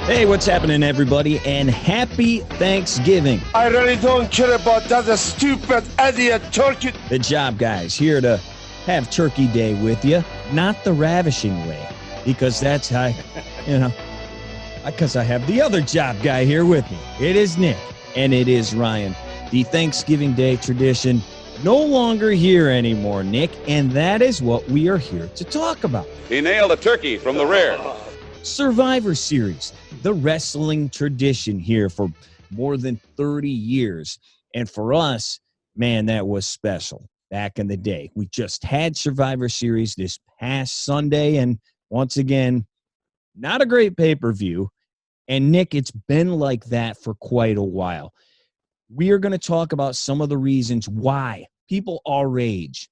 Hey, what's happening, everybody, and happy Thanksgiving. I really don't care about that stupid idiot turkey. The Job Guys here to have Turkey Day with you, not the ravishing way, because that's how, because I have the other job guy here with me. It is Nick, and it is Ryan. The Thanksgiving Day tradition no longer here anymore, Nick, and that is what we are here to talk about. He nailed a turkey from the rear. Survivor Series, the wrestling tradition here for more than 30 years. And for us, man, that was special back in the day. We just had Survivor Series this past Sunday, and once again, not a great pay-per-view. And Nick, it's been like that for quite a while. We are going to talk about some of the reasons why people our age,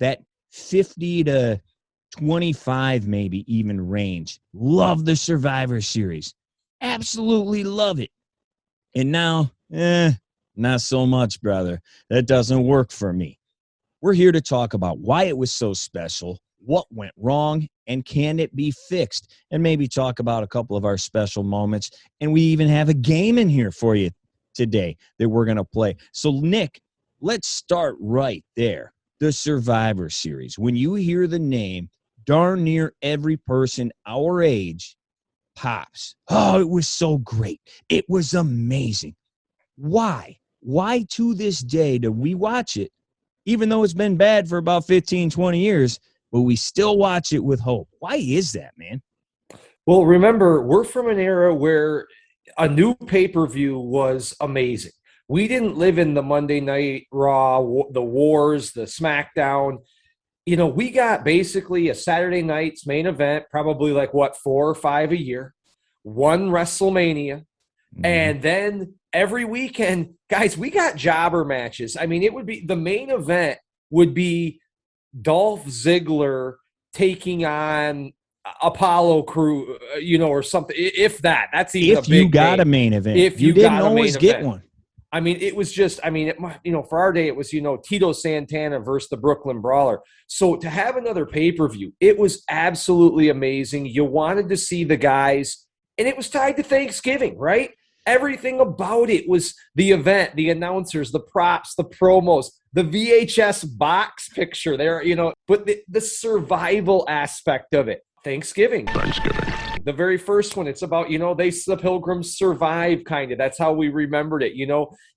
that 50 to 25 maybe even range, love the Survivor Series. Absolutely love it. And now, not so much, brother. That doesn't work for me. We're here to talk about why it was so special, what went wrong, and can it be fixed? And maybe talk about a couple of our special moments. And we even have a game in here for you today that we're going to play. So, Nick, let's start right there. The Survivor Series. When you hear the name, darn near every person our age pops. Oh, it was so great. It was amazing. Why? Why to this day do we watch it, even though it's been bad for about 15, 20 years, but we still watch it with hope? Why is that, man? Well, remember, we're from an era where a new pay-per-view was amazing. We didn't live in the Monday Night Raw, the Wars, the SmackDown. We got basically a Saturday night's main event, probably 4 or 5 a year, one WrestleMania, and then every weekend, guys, we got jobber matches. I mean, it would be the main event would be Dolph Ziggler taking on Apollo Crew, or something. If that's even if you got a main event, if you didn't always get one. I mean, it was just, for our day, it was, Tito Santana versus the Brooklyn Brawler. So to have another pay-per-view, it was absolutely amazing. You wanted to see the guys, and it was tied to Thanksgiving, right? Everything about it was the event, the announcers, the props, the promos, the VHS box picture there, but the survival aspect of it. Thanksgiving. The very first one, it's about, the Pilgrims survive, kind of. That's how we remembered it.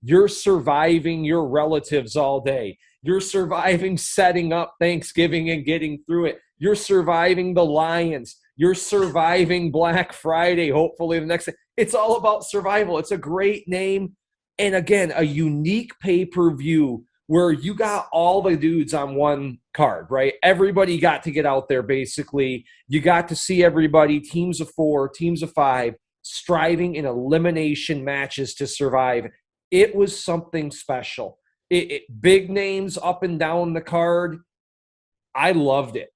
You're surviving your relatives all day. You're surviving setting up Thanksgiving and getting through it. You're surviving the Lions. You're surviving Black Friday, hopefully the next day. It's all about survival. It's a great name. And again, a unique pay-per-view where you got all the dudes on one card, right? Everybody got to get out there, basically. You got to see everybody, teams of 4, teams of 5, striving in elimination matches to survive. It was something special. Big names up and down the card. I loved it.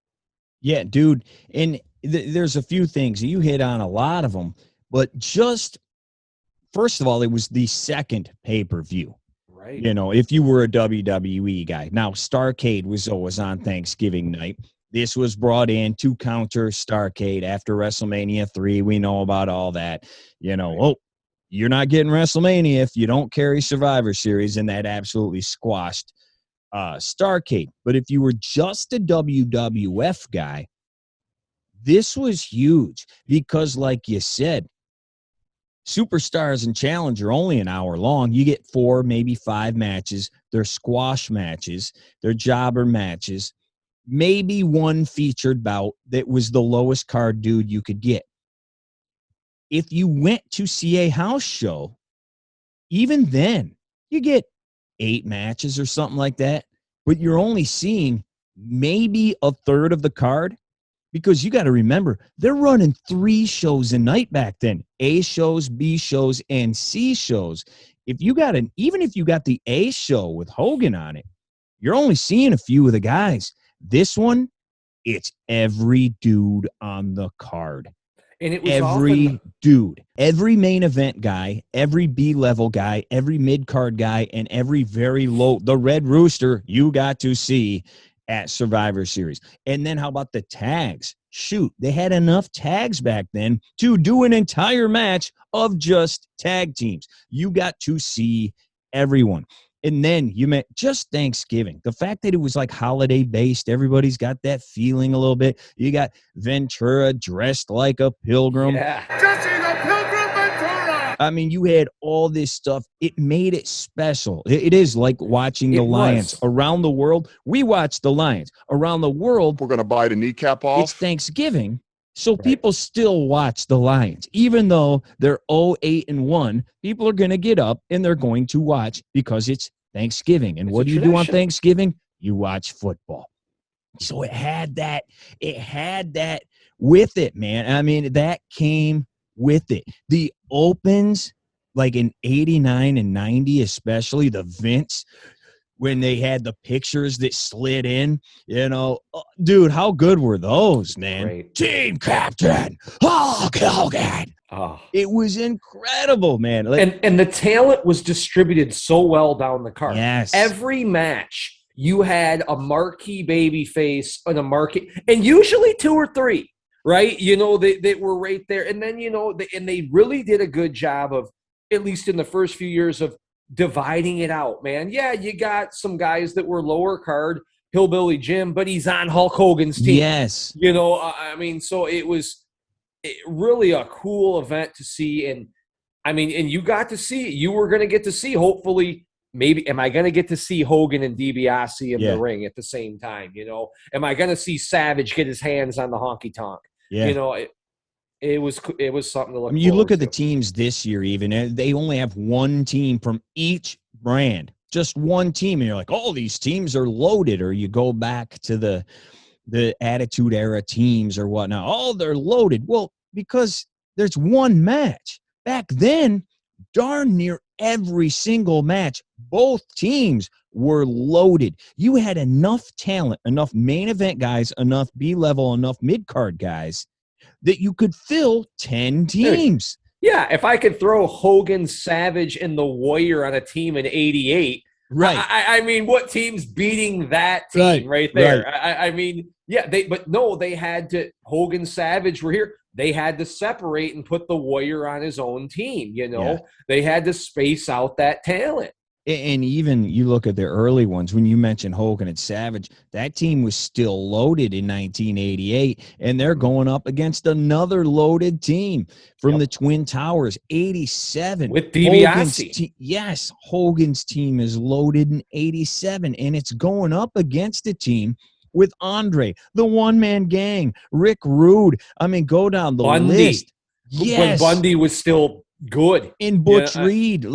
Yeah, dude. And there's a few things. You hit on a lot of them. But just, first of all, it was the second pay-per-view. Right. If you were a WWE guy. Now, Starrcade was always on Thanksgiving night. This was brought in to counter Starrcade after WrestleMania 3. We know about all that. Oh, you're not getting WrestleMania if you don't carry Survivor Series, and that absolutely squashed Starrcade. But if you were just a WWF guy, this was huge because, like you said, Superstars and Challenge are only an hour long. You get 4, maybe 5 matches. They're squash matches. They're jobber matches. Maybe one featured bout that was the lowest card dude you could get. If you went to see a house show, even then, you get 8 matches or something like that, but you're only seeing maybe a third of the card. Because you got to remember, they're running 3 shows a night back then. A shows, B shows, and C shows. Even if you got the A show with Hogan on it, you're only seeing a few of the guys. This one, it's every dude on the card. And it was every dude, every main event guy, every B-level guy, every mid-card guy, and every very low, the Red Rooster you got to see at Survivor Series. And then how about the tags? shoot, they had enough tags back then to do an entire match of just tag teams. You got to see everyone. And then you met just Thanksgiving. The fact that it was like holiday based, everybody's got that feeling a little bit. You got Ventura dressed like a pilgrim. Yeah. Jesse the Pilgrim Ventura! I mean, you had all this stuff. It made it special. It is like watching the Lions around the world. We watch the Lions around the world. We're going to bite a kneecap off. It's Thanksgiving. So people still watch the Lions, even though they're 0-8-1. People are going to get up and they're going to watch because it's Thanksgiving. And what do you do on Thanksgiving? You watch football. So it had that with it, man. I mean, that came with it. The opens, like in 89 and 90, especially the Vince, when they had the pictures that slid in, dude, how good were those, man? Great. Team captain, Hulk Hogan. Oh. It was incredible, man. And the talent was distributed so well down the card. Yes. Every match, you had a marquee baby face and a marquee, and usually 2 or 3, right? They were right there. And then, and they really did a good job of, at least in the first few years, of dividing it out, man. Yeah, you got some guys that were lower card, Hillbilly Jim, but he's on Hulk Hogan's team. Yes. So it was really a cool event to see. And you got to see, you were going to get to see, hopefully, maybe, am I going to get to see Hogan and DiBiase in the ring at the same time? Am I going to see Savage get his hands on the honky tonk? Yeah. It was something to look. You look at the teams this year, even they only have one team from each brand, just one team, and you're like, oh, these teams are loaded. Or you go back to the Attitude Era teams or whatnot. Oh, they're loaded. Well, because there's one match. Back then, darn near every single match, both teams were loaded. You had enough talent, enough main event guys, enough B-level, enough mid-card guys that you could fill 10 teams. Yeah, if I could throw Hogan, Savage, and the Warrior on a team in 88, right? I mean, what team's beating that team right there? Right. They had to. Hogan, Savage were here. They had to separate and put the Warrior on his own team. They had to space out that talent. And even you look at the early ones, when you mentioned Hogan and Savage, that team was still loaded in 1988, and they're going up against another loaded team from the Twin Towers, 87. With DiBiase. Yes, Hogan's team is loaded in 87, and it's going up against a team with Andre, the one-man gang, Rick Rude. I mean, go down the list. Yes. When Bundy was still good. In Butch Reed.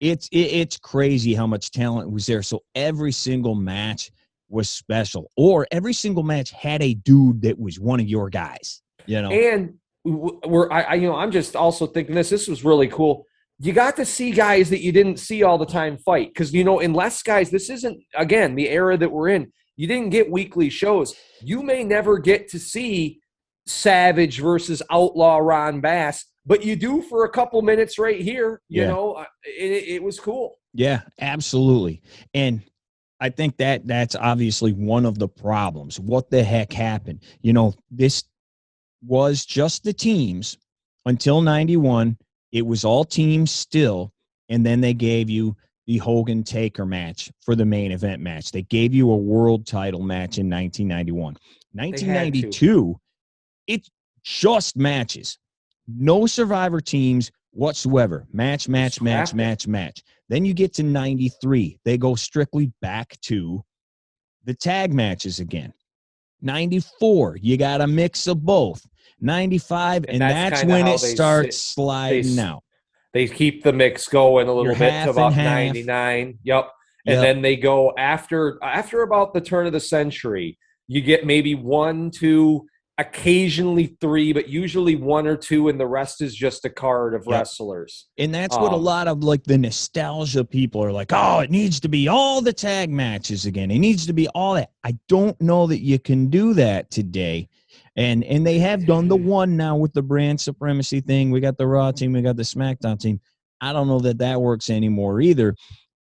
It's crazy how much talent was there. So every single match was special, or every single match had a dude that was one of your guys, And I'm just also thinking this was really cool. You got to see guys that you didn't see all the time fight. Because, in less guys, this isn't, again, the era that we're in. You didn't get weekly shows. You may never get to see Savage versus Outlaw Ron Bass, but you do for a couple minutes right here. It was cool. Yeah, absolutely. And I think that's obviously one of the problems. What the heck happened? This was just the teams until 91. It was all teams still. And then they gave you the Hogan Taker match for the main event match. They gave you a world title match in 1991. 1992, it's just matches. No Survivor teams whatsoever. Match. Then you get to 93. They go strictly back to the tag matches again. 94, you got a mix of both. 95, and that's when it starts sliding out. They keep the mix going a little bit to about 99. Yep. And then they go after about the turn of the century. You get maybe 1, 2, occasionally 3, but usually 1 or 2, and the rest is just a card of wrestlers. And that's what a lot of the nostalgia people are like, oh, it needs to be all the tag matches again. It needs to be all that. I don't know that you can do that today. And they have done the one now with the brand supremacy thing. We got the Raw team, we got the SmackDown team. I don't know that works anymore either.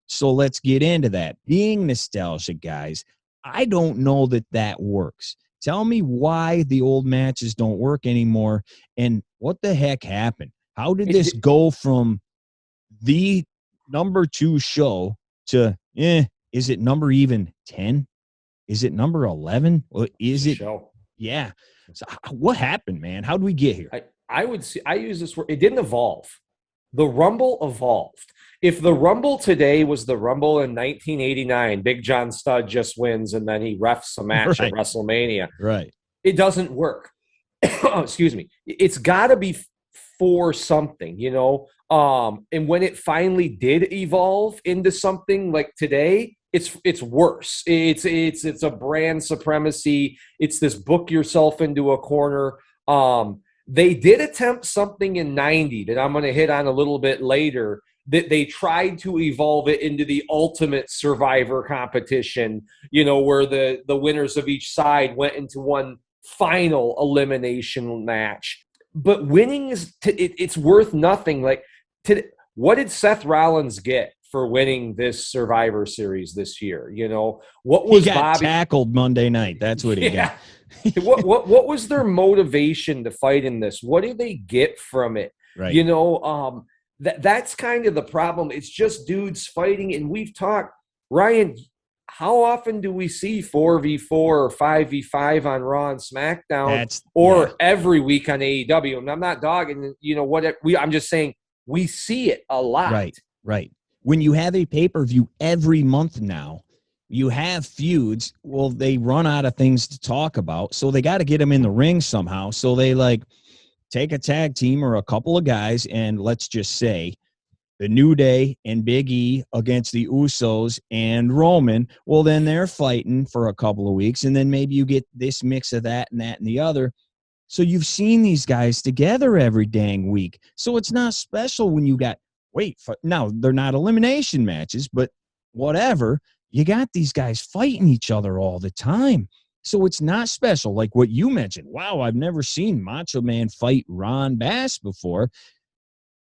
So let's get into that. Being nostalgic, guys, I don't know that works. Tell me why the old matches don't work anymore, and what the heck happened? How did this go from the number 2 show to, is it number even 10? Is it number 11? Or is it? Show. Yeah. So what happened, man? How did we get here? I use this word. It didn't evolve. The Rumble evolved. If the Rumble today was the Rumble in 1989, Big John Studd just wins and then he refs a match at WrestleMania. Right. It doesn't work. Excuse me. It's got to be for something, you know? And when it finally did evolve into something like today, it's worse. It's a brand supremacy. It's this book yourself into a corner. They did attempt something in 90 that I'm going to hit on a little bit later, that they tried to evolve it into the ultimate Survivor competition, you know, where the winners of each side went into one final elimination match. But winning it's worth nothing. Like, what did Seth Rollins get for winning this Survivor Series this year? You know, what was he got Bobby tackled Monday night? That's what he got. what was their motivation to fight in this? What did they get from it? Right. You know, that's kind of the problem. It's just dudes fighting, and we've talked, Ryan, how often do we see 4v4 or 5v5 on Raw and SmackDown, every week on AEW? And I'm not dogging, you know, I'm just saying we see it a lot. Right. When you have a pay-per-view every month now, you have feuds. Well, they run out of things to talk about, so they got to get them in the ring somehow. So they take a tag team or a couple of guys, and let's just say the New Day and Big E against the Usos and Roman. Well, then they're fighting for a couple of weeks, and then maybe you get this mix of that and the other. So you've seen these guys together every dang week. So it's not special when you got, now they're not elimination matches, but whatever. You got these guys fighting each other all the time. So it's not special. Like what you mentioned. Wow, I've never seen Macho Man fight Ron Bass before.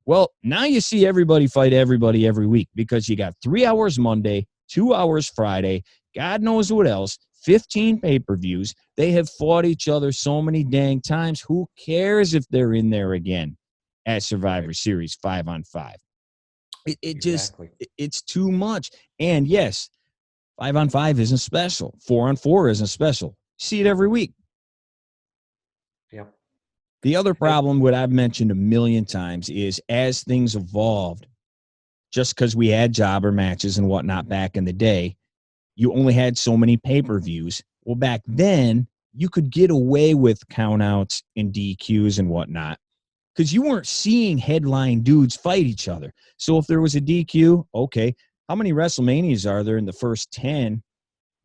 Well, now you see everybody fight everybody every week, because you got 3 hours Monday, 2 hours Friday, God knows what else, 15 pay-per-views. They have fought each other so many dang times. Who cares if they're in there again at Survivor Series 5-on-5? It's too much. And yes, 5-on-5 isn't special. 4-on-4 isn't special. You see it every week. Yeah. The other problem, what I've mentioned a million times, is as things evolved, just because we had jobber matches and whatnot back in the day, you only had so many pay-per-views. Well, back then, you could get away with countouts and DQs and whatnot, because you weren't seeing headline dudes fight each other. So if there was a DQ, okay, how many WrestleManias are there in the first 10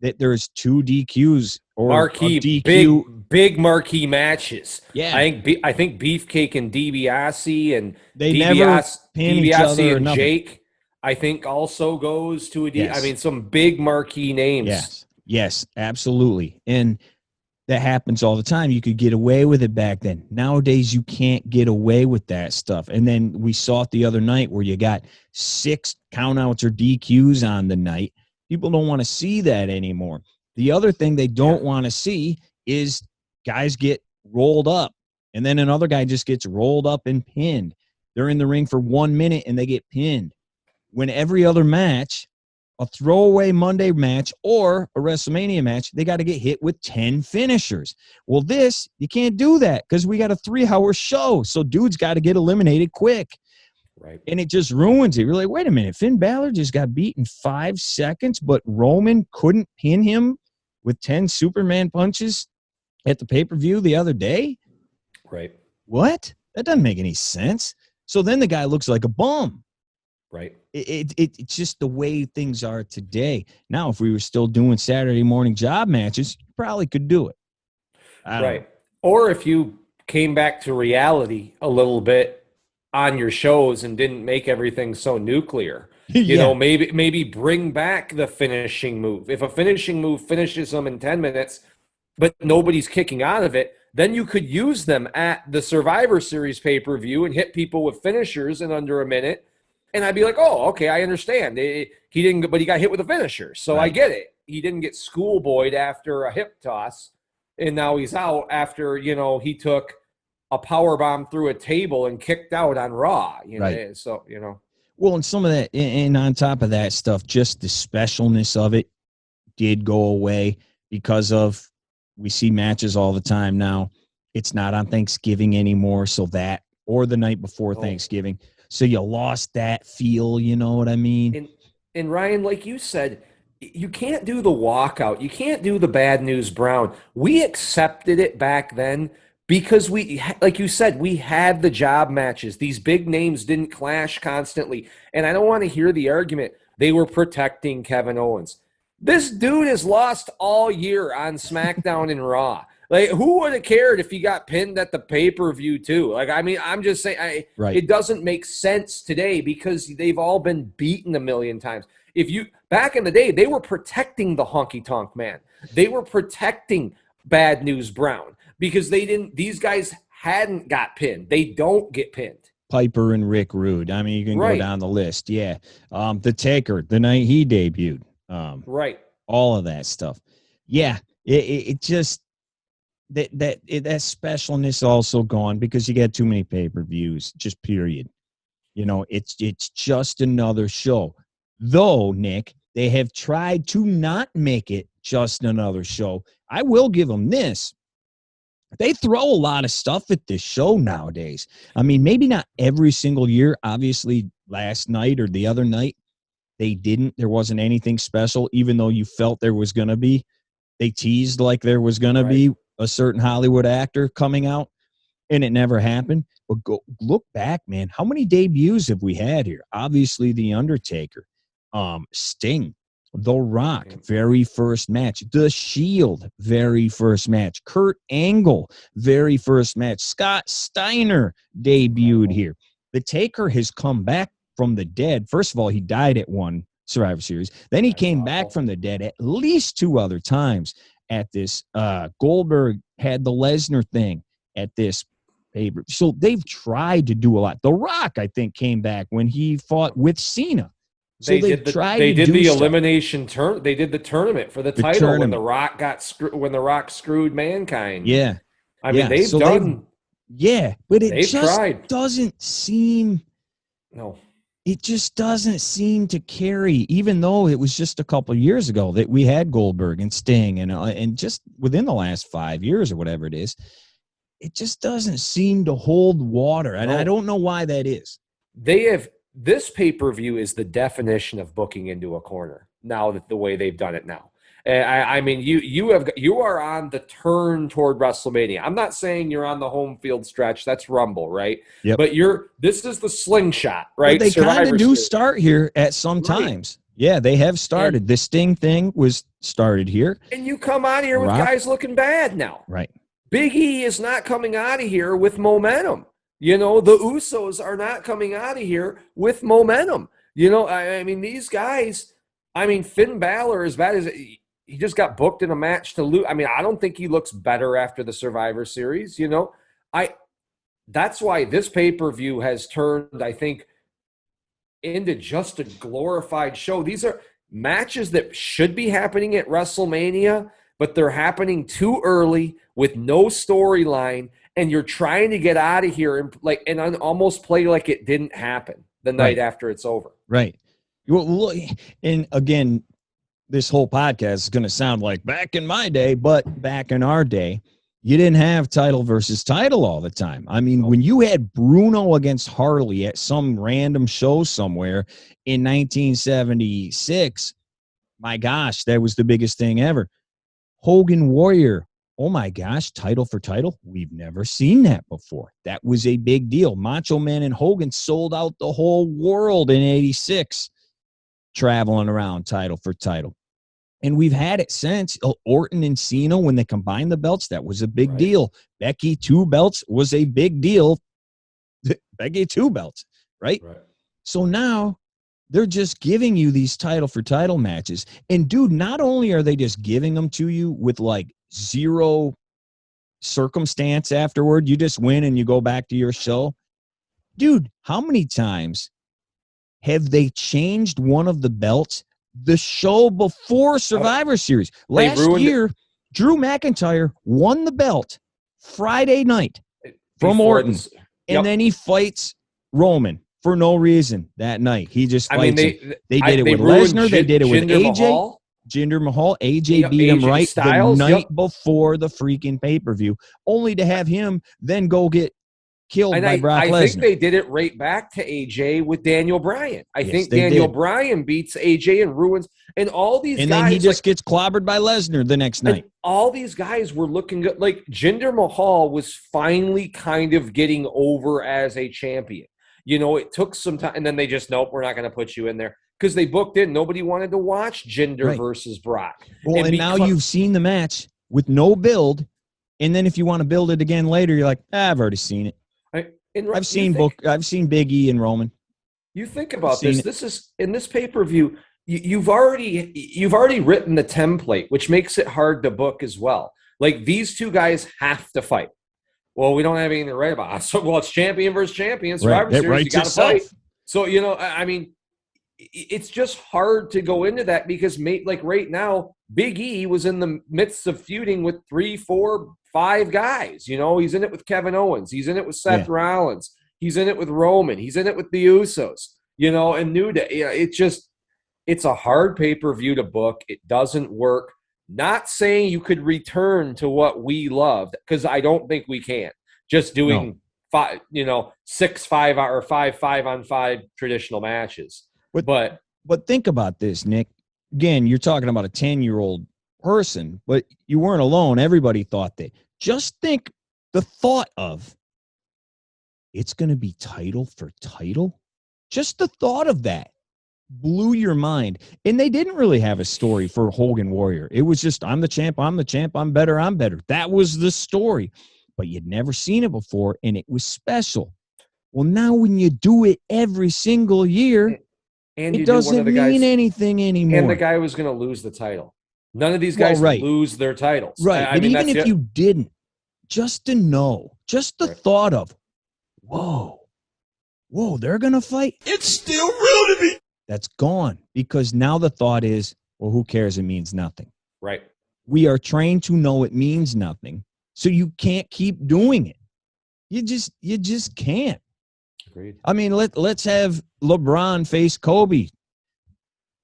that there's 2 DQs or marquee DQ? big marquee matches? Yeah, I think Beefcake and DiBiase and they never pin each other and or Jake, I think, also goes to a yes. I mean, some big marquee names. Yes, absolutely. And that happens all the time. You could get away with it back then. Nowadays, you can't get away with that stuff. And then we saw it the other night where you got 6 countouts or DQs on the night. People don't want to see that anymore. The other thing they don't want to see is guys get rolled up, and then another guy just gets rolled up and pinned. They're in the ring for 1 minute, and they get pinned. When every other match, a throwaway Monday match or a WrestleMania match, they got to get hit with 10 finishers. Well, this, you can't do that because we got a 3-hour show. So dudes got to get eliminated quick. Right. And it just ruins it. You're like, wait a minute, Finn Balor just got beat in 5 seconds, but Roman couldn't pin him with 10 Superman punches at the pay-per-view the other day? Right. What? That doesn't make any sense. So then the guy looks like a bum. Right. It's just the way things are today. Now, if we were still doing Saturday morning job matches, you probably could do it. Right. Or if you came back to reality a little bit on your shows and didn't make everything so nuclear. You know, maybe bring back the finishing move. If a finishing move finishes them in 10 minutes, but nobody's kicking out of it, then you could use them at the Survivor Series pay-per-view and hit people with finishers in under a minute. And I'd be like, oh, okay, I understand. He didn't, but he got hit with a finisher. So I get it. He didn't get schoolboyed after a hip toss. and now he's out after, he took a power bomb through a table and kicked out on Raw. Right. So, Well, and some of that, and on top of that stuff, just the specialness of it did go away because of, we see matches all the time now. It's not on Thanksgiving anymore, so that, or the night before Thanksgiving. So you lost that feel, you know what I mean? And Ryan, like you said, you can't do the walkout. You can't do the bad news Brown. We accepted it back then because like you said, we had the job matches. These big names didn't clash constantly. And I don't want to hear the argument they were protecting Kevin Owens. This dude has lost all year on SmackDown and Raw. Like, who would have cared if he got pinned at the pay-per-view too? Like, I mean, I'm just saying, It doesn't make sense today because they've all been beaten a million times. Back in the day, they were protecting the Honky Tonk Man. They were protecting Bad News Brown because these guys hadn't got pinned. They don't get pinned. Piper and Rick Rude. I mean, you can go down the list. Yeah. The Taker, the night he debuted. Right. All of that stuff. Yeah. It just, that specialness also gone because you get too many pay-per-views, just period. It's just another show. Though, Nick, they have tried to not make it just another show. I will give them this. They throw a lot of stuff at this show nowadays. I mean, maybe not every single year. Obviously, last night or the other night, they didn't. There wasn't anything special, even though you felt there was going to be. They teased like there was going to be a certain Hollywood actor coming out, and it never happened. But go look back, man. How many debuts have we had here? Obviously, The Undertaker, Sting, The Rock, very first match. The Shield, very first match. Kurt Angle, very first match. Scott Steiner debuted here. The Taker has come back from the dead. First of all, he died at one Survivor Series. Then he came back from the dead at least 2 other times at this. Goldberg had the Lesnar thing at this paper. So they've tried to do a lot. The Rock, I think, came back when he fought with Cena. So they did the elimination turn. They did the tournament for the title when the Rock when the Rock screwed Mankind. Yeah, I mean they've done. But it just doesn't seem. No. It just doesn't seem to carry, even though it was just a couple of years ago that we had Goldberg and Sting, and just within the last 5 years or whatever it is, it just doesn't seem to hold water, and I don't know why that is. This pay-per-view is the definition of booking into a corner now, that the way they've done it now. I mean, you are on the turn toward WrestleMania. I'm not saying you're on the home field stretch. That's Rumble, right? Yep. But this is the slingshot, right? But they kind of do start here at some times. Yeah, they have started. The Sting thing was started here. And you come out of here with guys looking bad now. Right. Big E is not coming out of here with momentum. The Usos are not coming out of here with momentum. I mean, these guys, Finn Balor, as bad as he just got booked in a match to lose. I mean, I don't think he looks better after the Survivor Series. That's why this pay-per-view has turned, I think, into just a glorified show. These are matches that should be happening at WrestleMania, but they're happening too early with no storyline, and you're trying to get out of here and almost play like it didn't happen the night after it's over. Right. Well, and again, this whole podcast is going to sound like back in my day, but back in our day, you didn't have title versus title all the time. I mean, when you had Bruno against Harley at some random show somewhere in 1976, my gosh, that was the biggest thing ever. Hogan Warrior, oh my gosh, title for title. We've never seen that before. That was a big deal. Macho Man and Hogan sold out the whole world in 86. Traveling around title for title. And we've had it since. Orton and Cena, when they combined the belts, that was a big deal. Becky, 2 belts was a big deal. Becky, 2 belts, right? So now they're just giving you these title for title matches. And dude, not only are they just giving them to you with like zero circumstance afterward, you just win and you go back to your show. Dude, how many times have they changed one of the belts the show before Survivor Series? Last year, Drew McIntyre won the belt Friday night from Before Orton, this- and then he fights Roman for no reason that night. He just fights him. They did it with ruined Lesnar. They did it with Jinder AJ. Mahal. Jinder Mahal. AJ Yep, beat him AJ right Styles, the night yep. before the freaking pay-per-view, only to have him then go get killed And by Brock I Lesnar. think they did it right back to AJ with Daniel Bryan. I Yes, think they Daniel did. Bryan beats AJ and ruins, and all these And guys. then he just gets clobbered by Lesnar the next night. And all these guys were looking good. Like Jinder Mahal was finally kind of getting over as a champion. You know, it took some time, and then they just, nope, we're not going to put you in there. Because they booked it, nobody wanted to watch Jinder versus Brock. Well, and now you've seen the match with no build, and then if you want to build it again later, you're like, I've already seen it. I've seen Big E and Roman. You think about this. This is in this pay-per-view. You've already written the template, which makes it hard to book as well. Like these two guys have to fight. Well, we don't have anything to write about. So, well, it's champion versus champion. Survivor Series, you got to fight. So, you know, I mean, it's just hard to go into that because, like right now, Big E was in the midst of feuding with 3, 4, 5 guys. You know, he's in it with Kevin Owens. He's in it with Seth Rollins. He's in it with Roman. He's in it with the Usos. You know, and New Day. You know, it's a hard pay-per-view to book. It doesn't work. Not saying you could return to what we loved, because I don't think we can. Just doing 5, 6-5 or 5-5-on-5 traditional matches. But think about this, Nick. Again, you're talking about a 10-year-old person, but you weren't alone. Everybody thought that. Just think the thought of it's going to be title for title. Just the thought of that blew your mind. And they didn't really have a story for Hogan Warrior. It was just, I'm the champ, I'm better, I'm better. That was the story. But you'd never seen it before, and it was special. Well, now when you do it every single year, it doesn't mean anything anymore. And the guy was going to lose the title. None of these guys lose their titles. Right. But even if you didn't, just to know, just the thought of, whoa, they're going to fight. It's still real to me. That's gone, because now the thought is, well, who cares? It means nothing. Right. We are trained to know it means nothing, so you can't keep doing it. You just can't. Agreed. I mean, let's have LeBron face Kobe.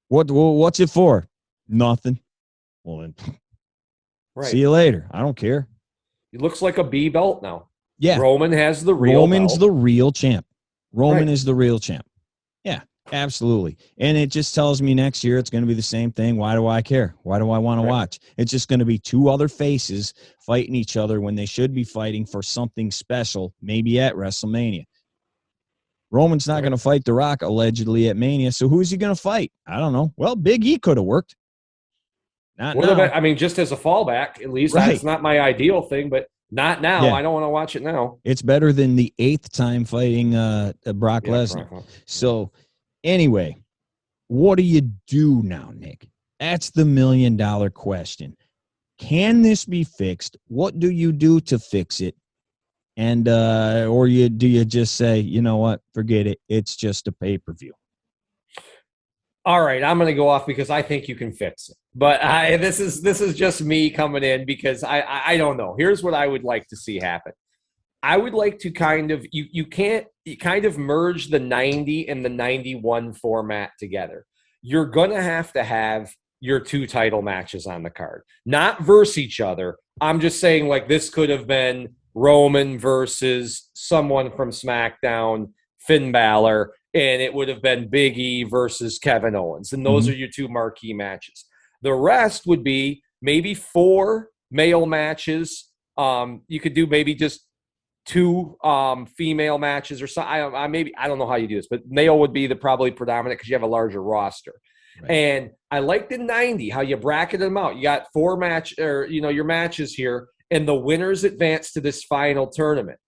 What's it for? Nothing. Well, then, see you later. I don't care. He looks like a B belt now. Yeah. Roman has the real Roman's belt. the real champ. Roman is the real champ. Yeah, absolutely. And it just tells me next year it's going to be the same thing. Why do I care? Why do I want to watch? It's just going to be 2 other faces fighting each other when they should be fighting for something special, maybe at WrestleMania. Roman's not going to fight The Rock, allegedly, at Mania. So who's he going to fight? I don't know. Well, Big E could have worked. Not now. I mean, just as a fallback, at least. That's not my ideal thing, but not now. Yeah. I don't want to watch it now. It's better than the 8th time fighting Brock Lesnar. So anyway, what do you do now, Nick? That's the $1 million question. Can this be fixed? What do you do to fix it? And do you just say, you know what, forget it, it's just a pay-per-view? All right, I'm going to go off because I think you can fix it. But this is just me coming in because I don't know. Here's what I would like to see happen. I would like to kind of you kind of merge the 90 and the 91 format together. You're going to have your 2 title matches on the card, not versus each other. I'm just saying, like, this could have been Roman versus someone from SmackDown, Finn Balor, and it would have been Big E versus Kevin Owens. And those are your 2 marquee matches. The rest would be maybe 4 male matches. You could do maybe just 2 female matches or something. I don't know how you do this, but male would be the probably predominant because you have a larger roster. Right. And I like the 90, how you bracket them out. You got 4 your matches here, and the winners advance to this final tournament.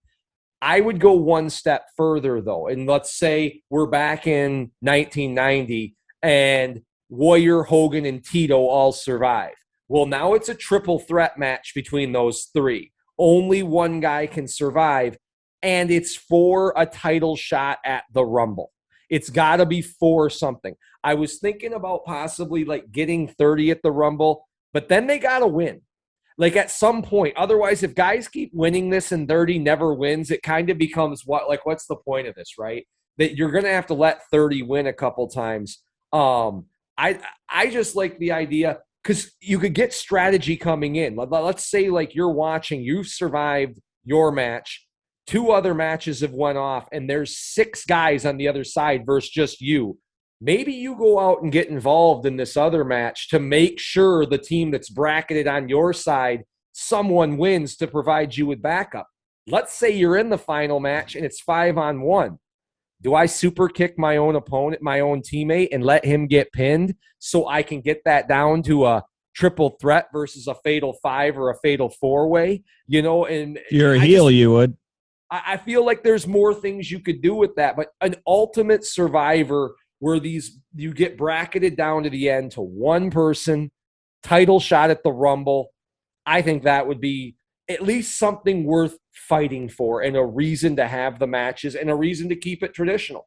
I would go one step further, though, and let's say we're back in 1990 and Warrior, Hogan, and Tito all survive. Well, now it's a triple threat match between those 3. Only one guy can survive, and it's for a title shot at the Rumble. It's got to be for something. I was thinking about possibly like getting 30 at the Rumble, but then they got to win. Like at some point, otherwise, if guys keep winning this and Dirty never wins, it kind of becomes what's the point of this, right? That you're going to have to let 30 win a couple times. I just like the idea because you could get strategy coming in. Let's say like you're watching, you've survived your match. 2 other matches have went off and there's 6 guys on the other side versus just you. Maybe you go out and get involved in this other match to make sure the team that's bracketed on your side, someone wins to provide you with backup. Let's say you're in the final match and it's 5-on-1. Do I super kick my own opponent, my own teammate, and let him get pinned so I can get that down to a triple threat versus a fatal 5 or a fatal 4-way? You know, and if you're a heel, you would. I feel like there's more things you could do with that, but an ultimate survivor where you get bracketed down to the end to one person, title shot at the Rumble, I think that would be at least something worth fighting for and a reason to have the matches and a reason to keep it traditional.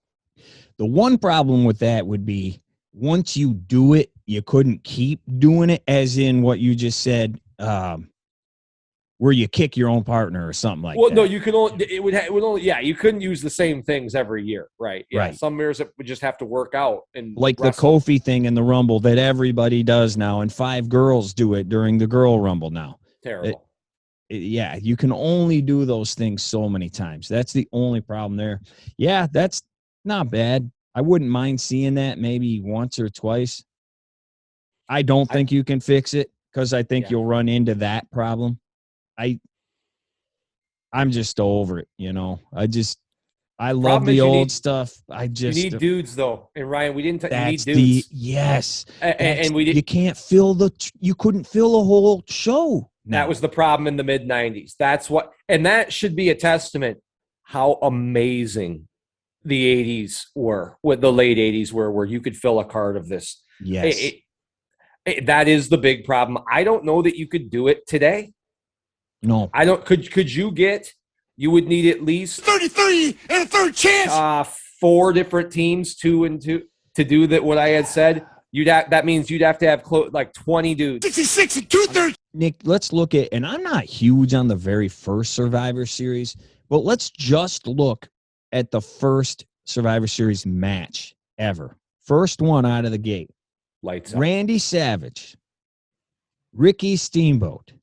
The one problem with that would be once you do it, you couldn't keep doing it, as in what you just said, where you kick your own partner or something like that. Well, no, you can only, it would only, yeah, you couldn't use the same things every year, right? Yeah, right. Some years it would just have to work out. And like wrestle. the Kofi thing in the Rumble that everybody does now, and 5 girls do it during the girl Rumble now. Terrible. Yeah, you can only do those things so many times. That's the only problem there. Yeah, that's not bad. I wouldn't mind seeing that maybe once or twice. I don't think you can fix it because I think you'll run into that problem. I'm just over it, you know. I love the old stuff. You need dudes though, and Ryan, we didn't. You need dudes. Yes, and we did. You can't fill you couldn't fill a whole show. No. That was the problem in the mid '90s. That's what, and that should be a testament how amazing the '80s were, with the late '80s were, where you could fill a card of this. Yes, that is the big problem. I don't know that you could do it today. No, I don't. Could you get? You would need at least 33 and a third chance. 4 different teams, 2 and 2, to do that. What I had said, that means you'd have to have like 20 dudes. 66 and 2/3. Nick, let's look at, and I'm not huge on the very first Survivor Series, but let's just look at the first Survivor Series match ever. First one out of the gate. Lights up. Randy Savage, Ricky Steamboat,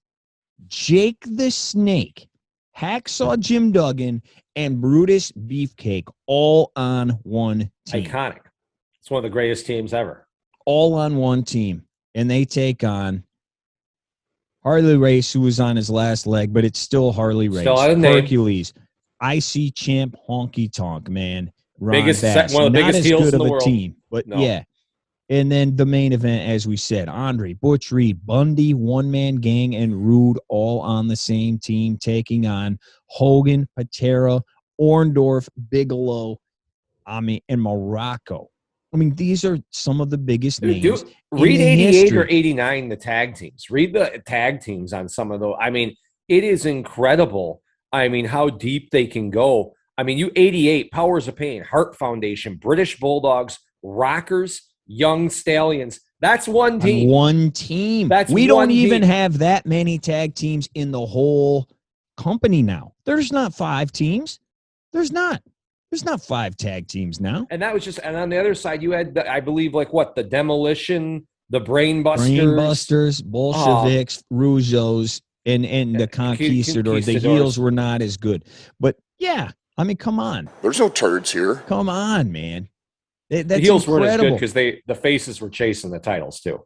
Jake the Snake, Hacksaw Jim Duggan, and Brutus Beefcake all on one team. Iconic. It's one of the greatest teams ever. All on one team. And they take on Harley Race, who was on his last leg, but it's still Harley Race. Still out of name. Hercules, IC Champ Honky Tonk, man. Ron one of the Not biggest as heels good in the of a world. team, but No. yeah. And then the main event, as we said, Andre, Butch Reed, Bundy, One Man Gang, and Rude all on the same team, taking on Hogan, Patera, Orndorff, Bigelow, and Morocco. I mean, these are some of the biggest names. Read in 88 history. or 89, the tag teams. Read the tag teams on some of those. I mean, it is incredible. I mean, how deep they can go. I mean, 88, Powers of Pain, Heart Foundation, British Bulldogs, Rockers, Young Stallions. That's one team. One team. We don't even have that many tag teams in the whole company now. There's not 5 teams. There's not 5 tag teams now. And that was just, and on the other side, you had, I believe, the Demolition, the Brainbusters, Bolsheviks, Rougeos, and the Conquistadors. The heels were not as good. But yeah, I mean, come on. There's no turds here. Come on, man. That's the heels incredible. weren't as good because the faces were chasing the titles too.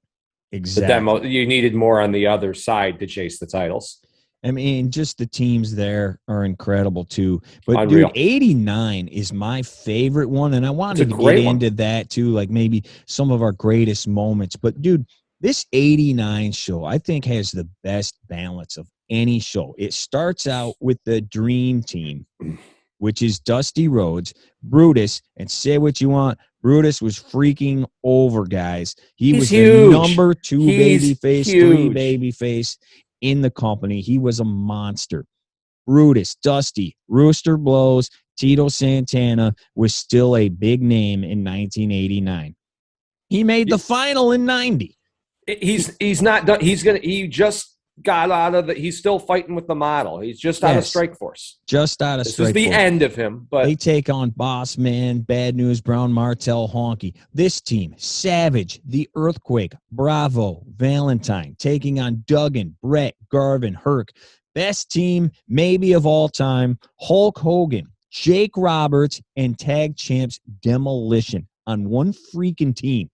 Exactly. You needed more on the other side to chase the titles. I mean, just the teams there are incredible too. But Unreal. Dude, 89 is my favorite one, and I wanted to get into that too, like maybe some of our greatest moments. But dude, this 89 show, I think, has the best balance of any show. It starts out with the Dream Team, which is Dusty Rhodes, Brutus, and say what you want, Brutus was freaking over, guys. He was huge. The number 2 babyface, 3 huge. babyface in the company. He was a monster. Brutus, Dusty, Rooster Blows, Tito Santana was still a big name in 1989. He made the final in 90. He's not done. He just got out of he's still fighting with the model. He's just out of Strikeforce. Just out of Strikeforce. This is the end of him. But they take on Boss Man, Bad News Brown, Martel, Honky. This team, Savage, The Earthquake, Bravo, Valentine, taking on Duggan, Brett, Garvin, Herc. Best team maybe of all time, Hulk Hogan, Jake Roberts, and tag champs Demolition on one freaking team.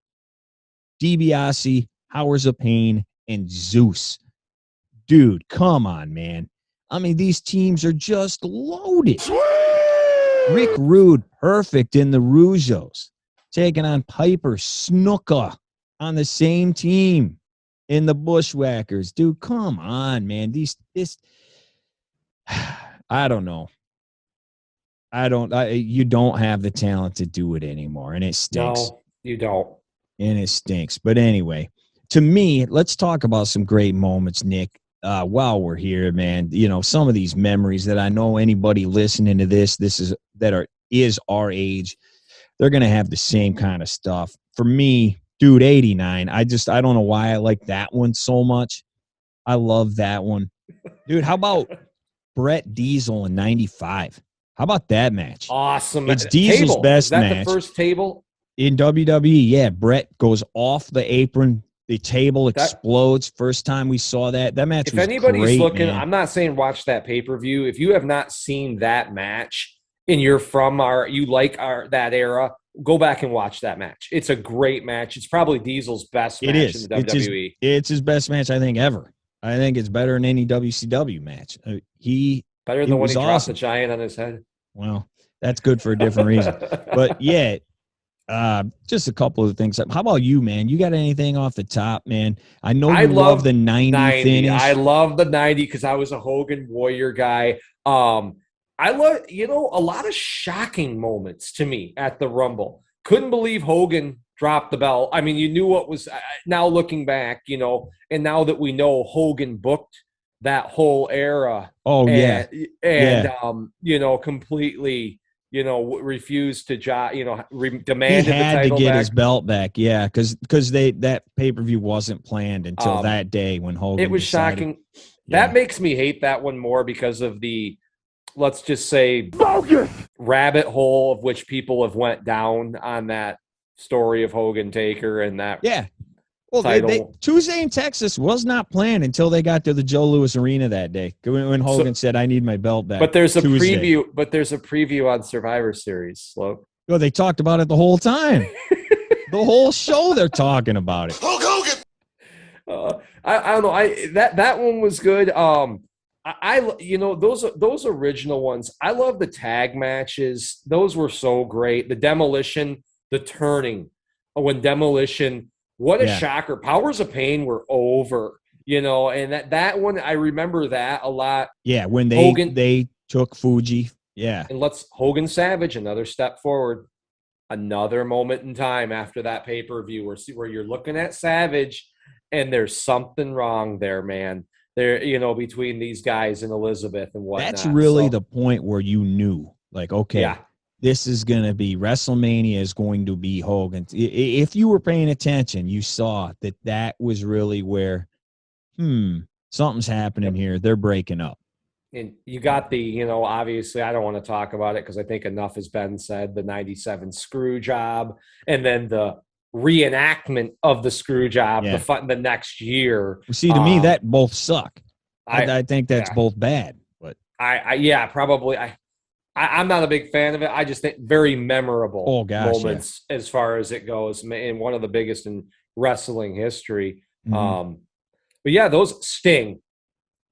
DiBiase, Powers of Pain, and Zeus. Dude, come on, man. I mean, these teams are just loaded. Sweet! Rick Rude, perfect in the Rougeos, taking on Piper Snuka on the same team in the Bushwhackers. Dude, come on, man. I don't know. You don't have the talent to do it anymore, and it stinks. No, you don't. And it stinks. But anyway, to me, let's talk about some great moments, Nick. While we're here, man, some of these memories that I know anybody listening to this is our age, they're going to have the same kind of stuff. For me, dude, 89, I don't know why I like that one so much. I love that one. Dude, how about Brett Diesel in 95? How about that match? Awesome. It's Diesel's best match. Is that the first table? In WWE, yeah. Brett goes off the apron. The table explodes. First time we saw that. That match was great. If anybody's looking, man. I'm not saying watch that pay-per-view. If you have not seen that match and you're from that era, go back and watch that match. It's a great match. It's probably Diesel's best match in the WWE. It's his best match, I think, ever. I think it's better than any WCW match. Better than when he dropped the giant on his head. Well, that's good for a different reason. But, yeah. Just a couple of things. How about you, man? You got anything off the top, man? I know you love the 90 finish. I love the 90 because I was a Hogan Warrior guy. I love, a lot of shocking moments to me at the Rumble. Couldn't believe Hogan dropped the belt. I mean, you knew what was now looking back, and now that we know Hogan booked that whole era. Oh, and, completely. Refused to demanded he had the title to get back. his belt back, yeah, because that pay-per-view wasn't planned until that day when Hogan. It was decided. shocking. Yeah. That makes me hate that one more because of the, let's just say, bogus rabbit hole of which people have went down on that story of Hogan Taker and that. Yeah. Well, Tuesday in Texas was not planned until they got to the Joe Louis Arena that day when Hogan said, "I need my belt back." But there's a preview. But there's a preview on Survivor Series. Slope. Well, they talked about it the whole time. The whole show, they're talking about it. Hulk Hogan. I don't know. That one was good. Those original ones. I love the tag matches. Those were so great. The Demolition, the turning when Demolition. What a shocker. Powers of Pain were over, and that one, I remember that a lot. Yeah, when they took Fuji. Yeah. And Hogan Savage, another step forward, another moment in time after that pay-per-view where you're looking at Savage and there's something wrong there, man. There, between these guys and Elizabeth and whatnot. That's really the point where you knew, like, okay. Yeah. This is going to be WrestleMania is going to be Hogan. If you were paying attention, you saw that was really where, something's happening here. They're breaking up. And you got the, obviously I don't want to talk about it because I think enough has been said, the 97 screw job, and then the reenactment of the screw job the next year. See, to me, that both suck. I think that's both bad. But probably. I'm not a big fan of it. I just think very memorable moments as far as it goes, and one of the biggest in wrestling history. Mm-hmm. But yeah, those Sting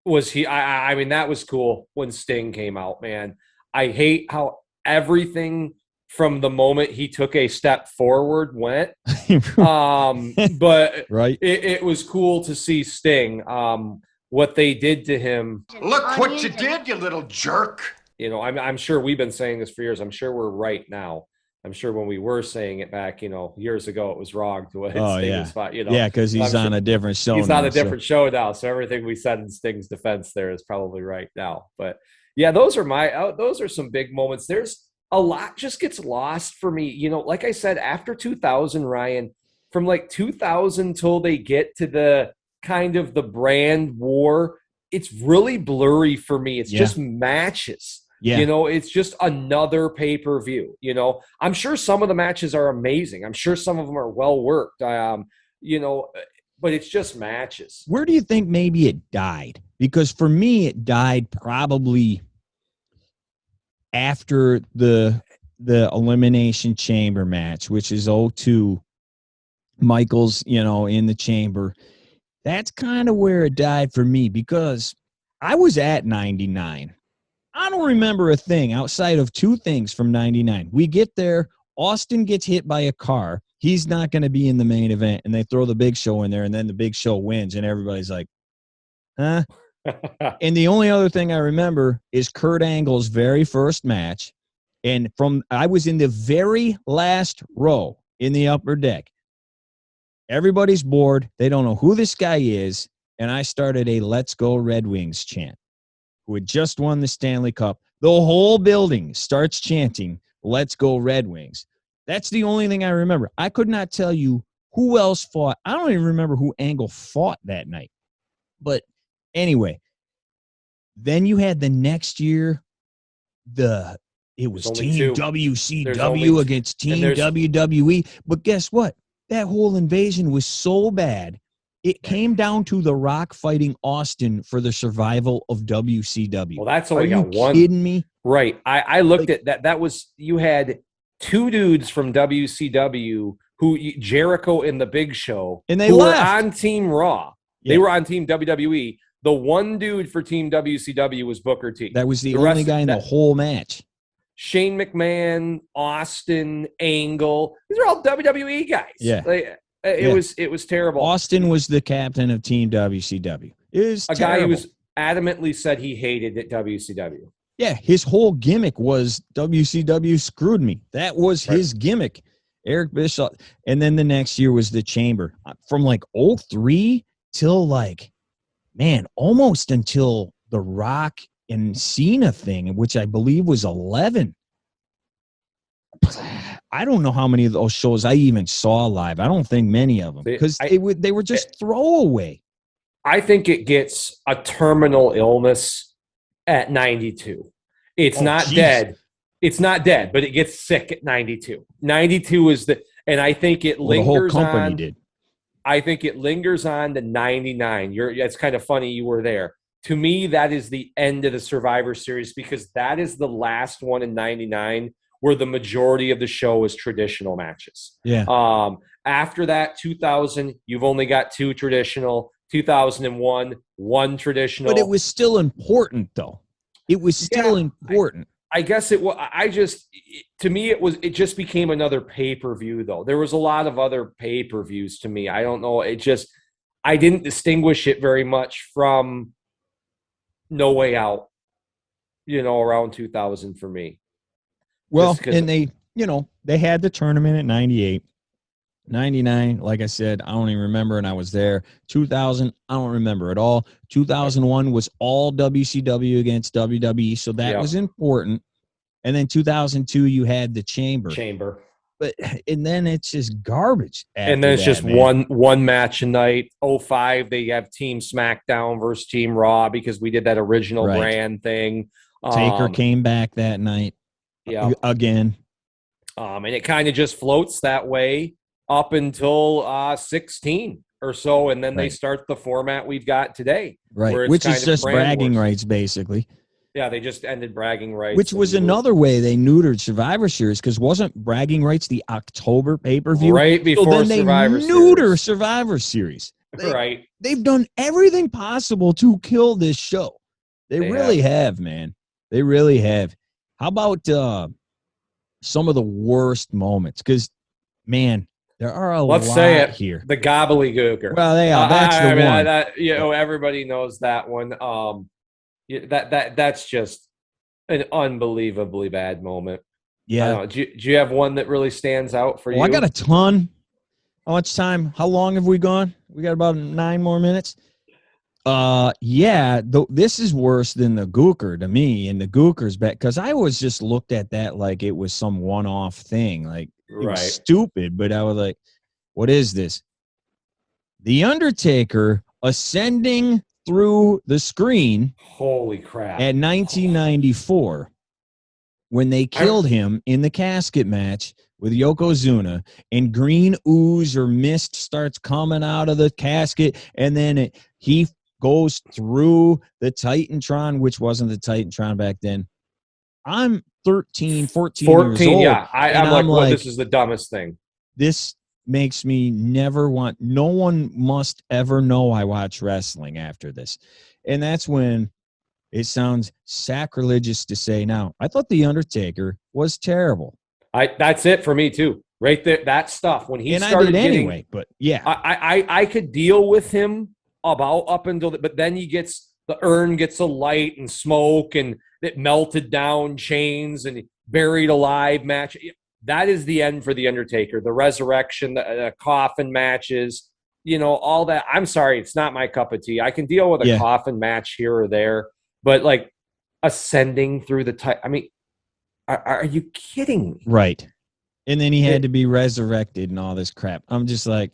was I mean, that was cool when Sting came out, man. I hate how everything from the moment he took a step forward went. But right. It was cool to see Sting, what they did to him. Look what you did, you little jerk. I'm sure we've been saying this for years. I'm sure we're right now. I'm sure when we were saying it back, years ago, it was wrong to what Sting was fought, Yeah, because he's on a different show. He's on a different show now, so everything we said in Sting's defense there is probably right now. But yeah, those are some big moments. There's a lot just gets lost for me. Like I said, after 2000, Ryan, from like 2000 till they get to the kind of the brand war, it's really blurry for me. It's just matches. Yeah. You know, it's just another pay-per-view. You know, I'm sure some of the matches are amazing. I'm sure some of them are well worked. You know, but it's just matches. Where do you think maybe it died? Because for me, it died probably after the Elimination Chamber match, which is 02. Michaels, you know, in the chamber. That's kind of where it died for me because I was at 99. I don't remember a thing outside of two things from 99. We get there, Austin gets hit by a car. He's not going to be in the main event, and they throw the Big Show in there, and then the Big Show wins, and everybody's like, huh? And the only other thing I remember is Kurt Angle's very first match, and I was in the very last row in the upper deck. Everybody's bored. They don't know who this guy is, and I started a Let's Go Red Wings chant. Who had just won the Stanley Cup. The whole building starts chanting, Let's Go Red Wings. That's the only thing I remember. I could not tell you who else fought. I don't even remember who Angle fought that night. But anyway, then you had the next year, it was Team WCW against Team WWE. But guess what? That whole invasion was so bad. It came down to The Rock fighting Austin for the survival of WCW. Well, that's only got one. Are you kidding me? Right. I looked at that. That was, you had two dudes from WCW Jericho and the Big Show, and they were on Team Raw. Yeah. They were on Team WWE. The one dude for Team WCW was Booker T. That was the only guy in the whole match. Shane McMahon, Austin, Angle. These are all WWE guys. Yeah. It was terrible. Austin was the captain of Team WCW. It was a terrible. guy who was adamantly said he hated it, WCW. Yeah, his whole gimmick was WCW screwed me. That was his gimmick. Eric Bischoff. And then the next year was the Chamber. From like 03 till almost until the Rock and Cena thing, which I believe was 11. I don't know how many of those shows I even saw live. I don't think many of them because they were just throwaway. I think it gets a terminal illness at 92. It's not dead. It's not dead, but it gets sick at 92. 92 is and I think it lingers the whole company on. Did. I think it lingers on to 99. It's kind of funny you were there. To me, that is the end of the Survivor Series because that is the last one in 99 where the majority of the show is traditional matches. Yeah. After that, 2000, you've only got two traditional. 2001, one traditional. But it was still important, though. It was still important. I guess it was. To me, it just became another pay-per-view, though. There was a lot of other pay-per-views to me. I don't know. I didn't distinguish it very much from No Way Out, around 2000 for me. Well, and they had the tournament at 98. 99, like I said, I don't even remember, and I was there. 2000, I don't remember at all. 2001 was all WCW against WWE, so that was important. And then 2002, you had the Chamber. And then it's just garbage. And then it's just one match a night. 05, they have Team SmackDown versus Team Raw because we did that original brand thing. Taker came back that night. Yeah, again. And it kind of just floats that way up until 16 or so, and then they start the format we've got today. Right, which is just bragging rights, basically. Yeah, they just ended bragging rights. Which was another way they neutered Survivor Series, because wasn't bragging rights the October pay-per-view? Right before so then Survivor they Series. neuter Survivor Series. They've done everything possible to kill this show. They really have, man. They really have. How about some of the worst moments? Because, man, there are a lot here. The gobbledygooker. Well, that's the one. Everybody knows that one. That's just an unbelievably bad moment. Yeah. Do you have one that really stands out for you? I got a ton. How much time? How long have we gone? We got about 9 more minutes. This is worse than the Gooker to me, and the Gooker's back because I always just looked at that like it was some one-off thing, like it was stupid. But I was like, "What is this?" The Undertaker ascending through the screen Holy crap. at 1994 when they killed him in the casket match with Yokozuna, and green ooze or mist starts coming out of the casket, and then he goes through the Titantron, which wasn't the Titantron back then. I'm 13, 14 years old. Yeah. I'm like, well, this is the dumbest thing. This makes me never want, no one must ever know I watch wrestling after this. And that's when it sounds sacrilegious to say now, I thought The Undertaker was terrible. That's it for me too. Right there, that stuff. When he started I did getting, anyway, but yeah. I could deal with him about up until but then he gets, the urn gets a light and smoke and it melted down chains and buried alive match. That is the end for The Undertaker. The resurrection, the coffin matches, you know, all that. I'm sorry, it's not my cup of tea. I can deal with a coffin match here or there, but like ascending through the I mean, are you kidding me? Right. And then he had to be resurrected and all this crap. I'm just like,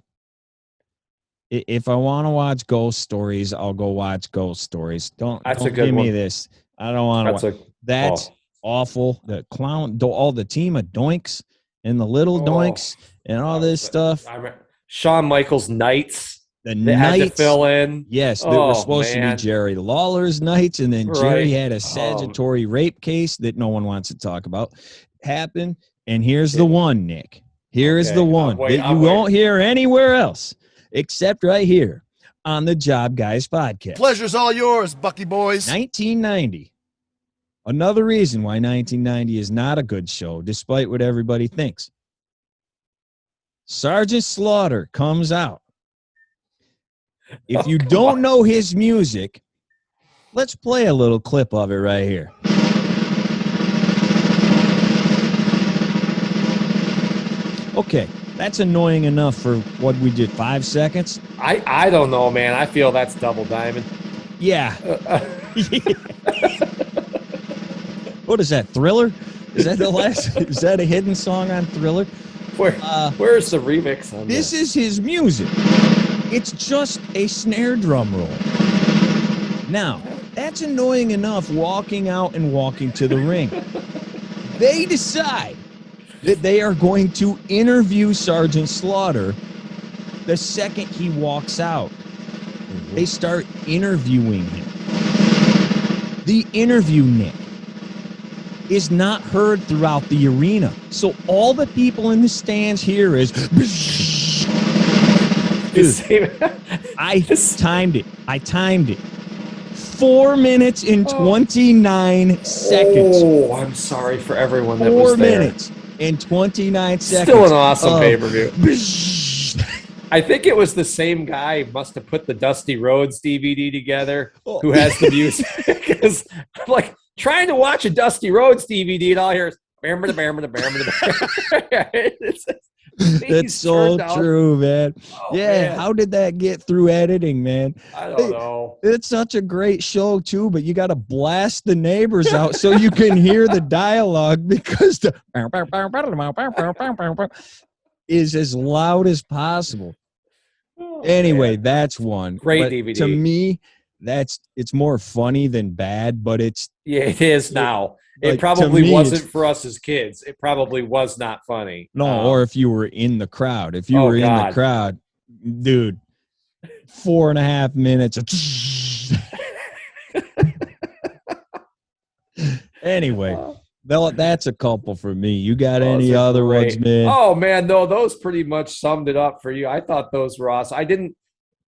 if I want to watch ghost stories, I'll go watch ghost stories. Don't give me this. I don't want to watch. That's awful. The clown, all the team of doinks and the little doinks and all this stuff. Shawn Michaels' Knights. The Knights had to fill in. Yes, they were supposed to be Jerry Lawler's Knights, and then Jerry had a statutory rape case that no one wants to talk about happen. And here's the one, Nick. Here's the one that you won't hear anywhere else except right here on the Job Guys podcast. Pleasure's all yours, Bucky boys. 1990. Another reason why 1990 is not a good show, despite what everybody thinks. Sergeant Slaughter comes out. If you don't know his music, let's play a little clip of it right here. Okay, that's annoying enough for what we did, 5 seconds. I don't know, man. I feel that's double diamond. Yeah. What is that, Thriller? Is that the last? Is that a hidden song on Thriller? Where's the remix on this? This is his music. It's just a snare drum roll. Now, that's annoying enough walking out and walking to the ring. They decide that they are going to interview Sergeant Slaughter the second he walks out. They start interviewing him. The interview, Nick, is not heard throughout the arena. So all the people in the stands hear is... Dude, I timed it. 4 minutes and 29 seconds. Oh, I'm sorry for everyone that was there. 4 minutes and 29 seconds. Still an awesome pay-per-view. I think it was the same guy must have put the Dusty Rhodes DVD together who has the music. Because I'm like trying to watch a Dusty Rhodes DVD and all I hear is That's so true, man. Man. How did that get through editing, man? I don't know. It's such a great show, too, but you got to blast the neighbors out so you can hear the dialogue because the is as loud as possible. Anyway, that's one. Great DVD. To me, it's more funny than bad, but it is now. It probably wasn't for us as kids. It probably was not funny. No, or if you were in the crowd. If you were in the crowd, dude, 4.5 minutes. Anyway, that's a couple for me. You got any other ones, man? Oh, man, no, those pretty much summed it up for you. I thought those were awesome.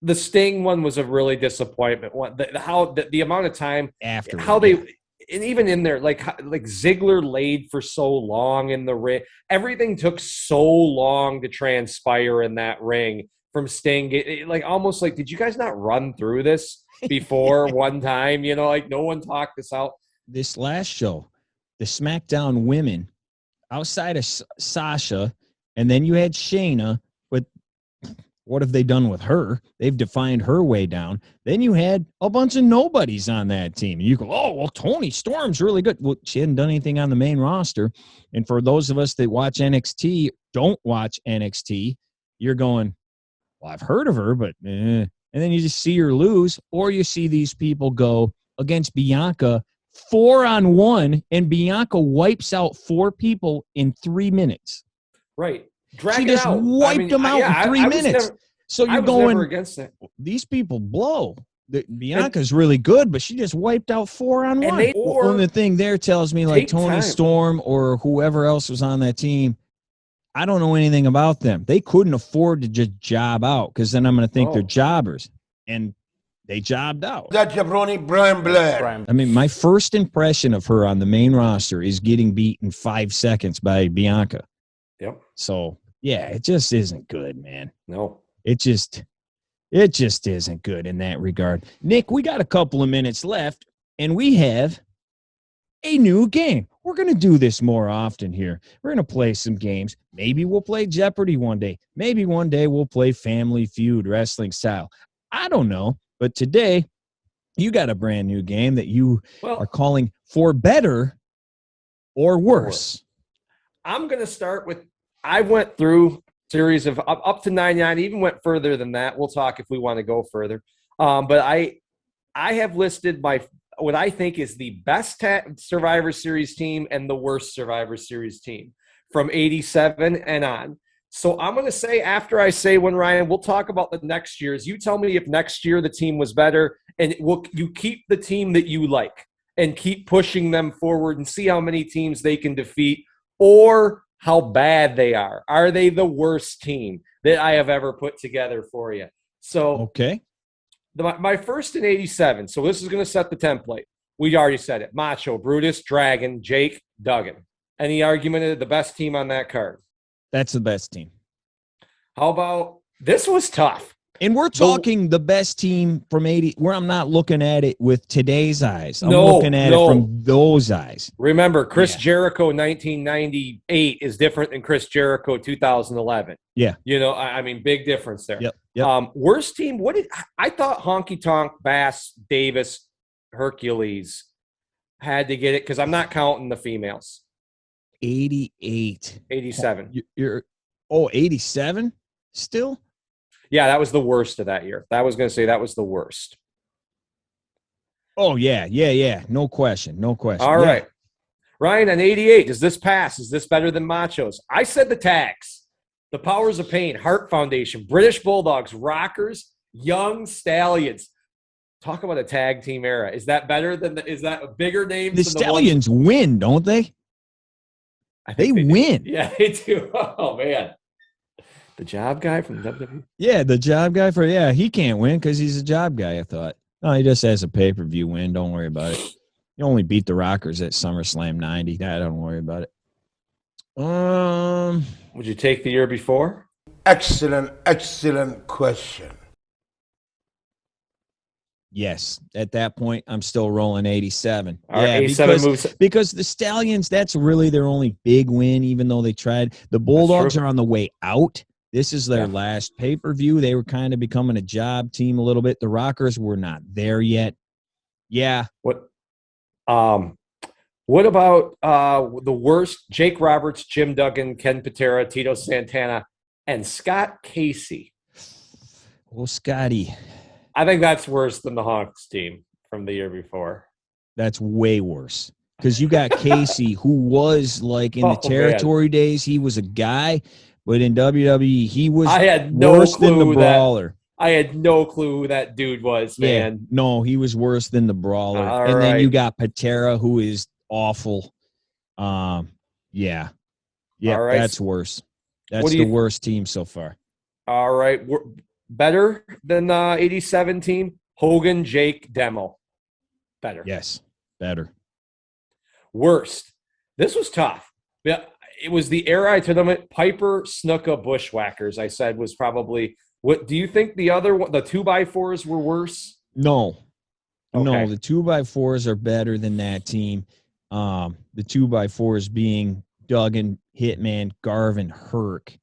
The Sting one was a really disappointment. The amount of time after and even in there, like Ziggler laid for so long in the ring. Everything took so long to transpire in that ring from Sting. Almost like, did you guys not run through this before one time? You know, like no one talked this out. This last show, the SmackDown women, outside of Sasha, and then you had Shayna, but what have they done with her? They've defined her way down. Then you had a bunch of nobodies on that team. And you go, oh, well, Toni Storm's really good. Well, she hadn't done anything on the main roster. And for those of us that watch NXT, don't watch NXT, you're going, well, I've heard of her, but and then you just see her lose, or you see these people go against Bianca 4-on-1, and Bianca wipes out 4 people in 3 minutes. Right. She just wiped them out in 3 minutes. So you're going against that. These people blow. Bianca's really good, but she just wiped out 4-on-1. And the thing there tells me, like Tony Storm or whoever else was on that team, I don't know anything about them. They couldn't afford to just job out, because then I'm going to think they're jobbers. And they jobbed out. That jabroni Brian Blair. I mean, my first impression of her on the main roster is getting beat in 5 seconds by Bianca. Yep. So, yeah, it just isn't good, man. No. It just isn't good in that regard. Nick, we got a couple of minutes left, and we have a new game. We're going to do this more often here. We're going to play some games. Maybe we'll play Jeopardy one day. Maybe one day we'll play Family Feud wrestling style. I don't know. But today, you got a brand new game that you are calling For Better or Worse. I'm going to start with, I went through series of up to 99, even went further than that. We'll talk if we want to go further. But I have listed what I think is the best Survivor Series team and the worst Survivor Series team from 87 and on. So I'm going to say, after I say one, Ryan, we'll talk about the next year's. You tell me if next year the team was better, and you keep the team that you like and keep pushing them forward and see how many teams they can defeat or how bad they are. Are they the worst team that I have ever put together for you? So, okay. My first in 87. So this is going to set the template. We already said it. Macho, Brutus, Dragon, Jake, Duggan. Any argument of the best team on that card? That's the best team. How about, this was tough. And we're talking the best team from 80, where I'm not looking at it with today's eyes. I'm looking at it from those eyes. Remember, Chris Jericho 1998 is different than Chris Jericho 2011. Yeah. You know, I mean, big difference there. Yep. Worst team, I thought Honky Tonk, Bass, Davis, Hercules had to get it, because I'm not counting the females. 88. 87. You're 87 still? Yeah, that was the worst of that year. That was going to say that was the worst. Oh, yeah. No question. All right. Ryan, on 88, does this pass? Is this better than Machos? I said the tags. The Powers of Pain, Heart Foundation, British Bulldogs, Rockers, Young Stallions. Talk about a tag team era. Is that better than is that a bigger name? The Stallions win, don't they? They win. Yeah, they do. Oh, man. The job guy from WWE? Yeah, the job guy he can't win because he's a job guy, I thought. No, he just has a pay-per-view win. Don't worry about it. He only beat the Rockers at SummerSlam 90. Don't worry about it. Would you take the year before? Excellent question. Yes. At that point, I'm still rolling 87. All right, 87 moves. Because the Stallions, that's really their only big win, even though they tried. The Bulldogs are on the way out. This is their last pay-per-view. They were kind of becoming a job team a little bit. The Rockers were not there yet. Yeah. What about the worst? Jake Roberts, Jim Duggan, Ken Patera, Tito Santana, and Scott Casey. Well, Scotty. I think that's worse than the Hawks team from the year before. That's way worse. Because you got Casey, who was like in the territory days, he was a guy. But in WWE, he was worse than the Brawler. I had no clue who that dude was, man. Yeah, no, he was worse than the Brawler. Then you got Patera, who is awful. Yeah, that's worse. That's the worst team so far. All right. Better than the 87 team? Hogan, Jake, Demo. Better. Yes, better. Worst. This was tough. It was the era I took them at. Piper, Snuka, Bushwhackers, I said, was probably – what do you think the other one, the 2x4s were worse? No. Okay. No, the 2x4s are better than that team. The 2x4s being Duggan, Hitman, Garvin, Herc.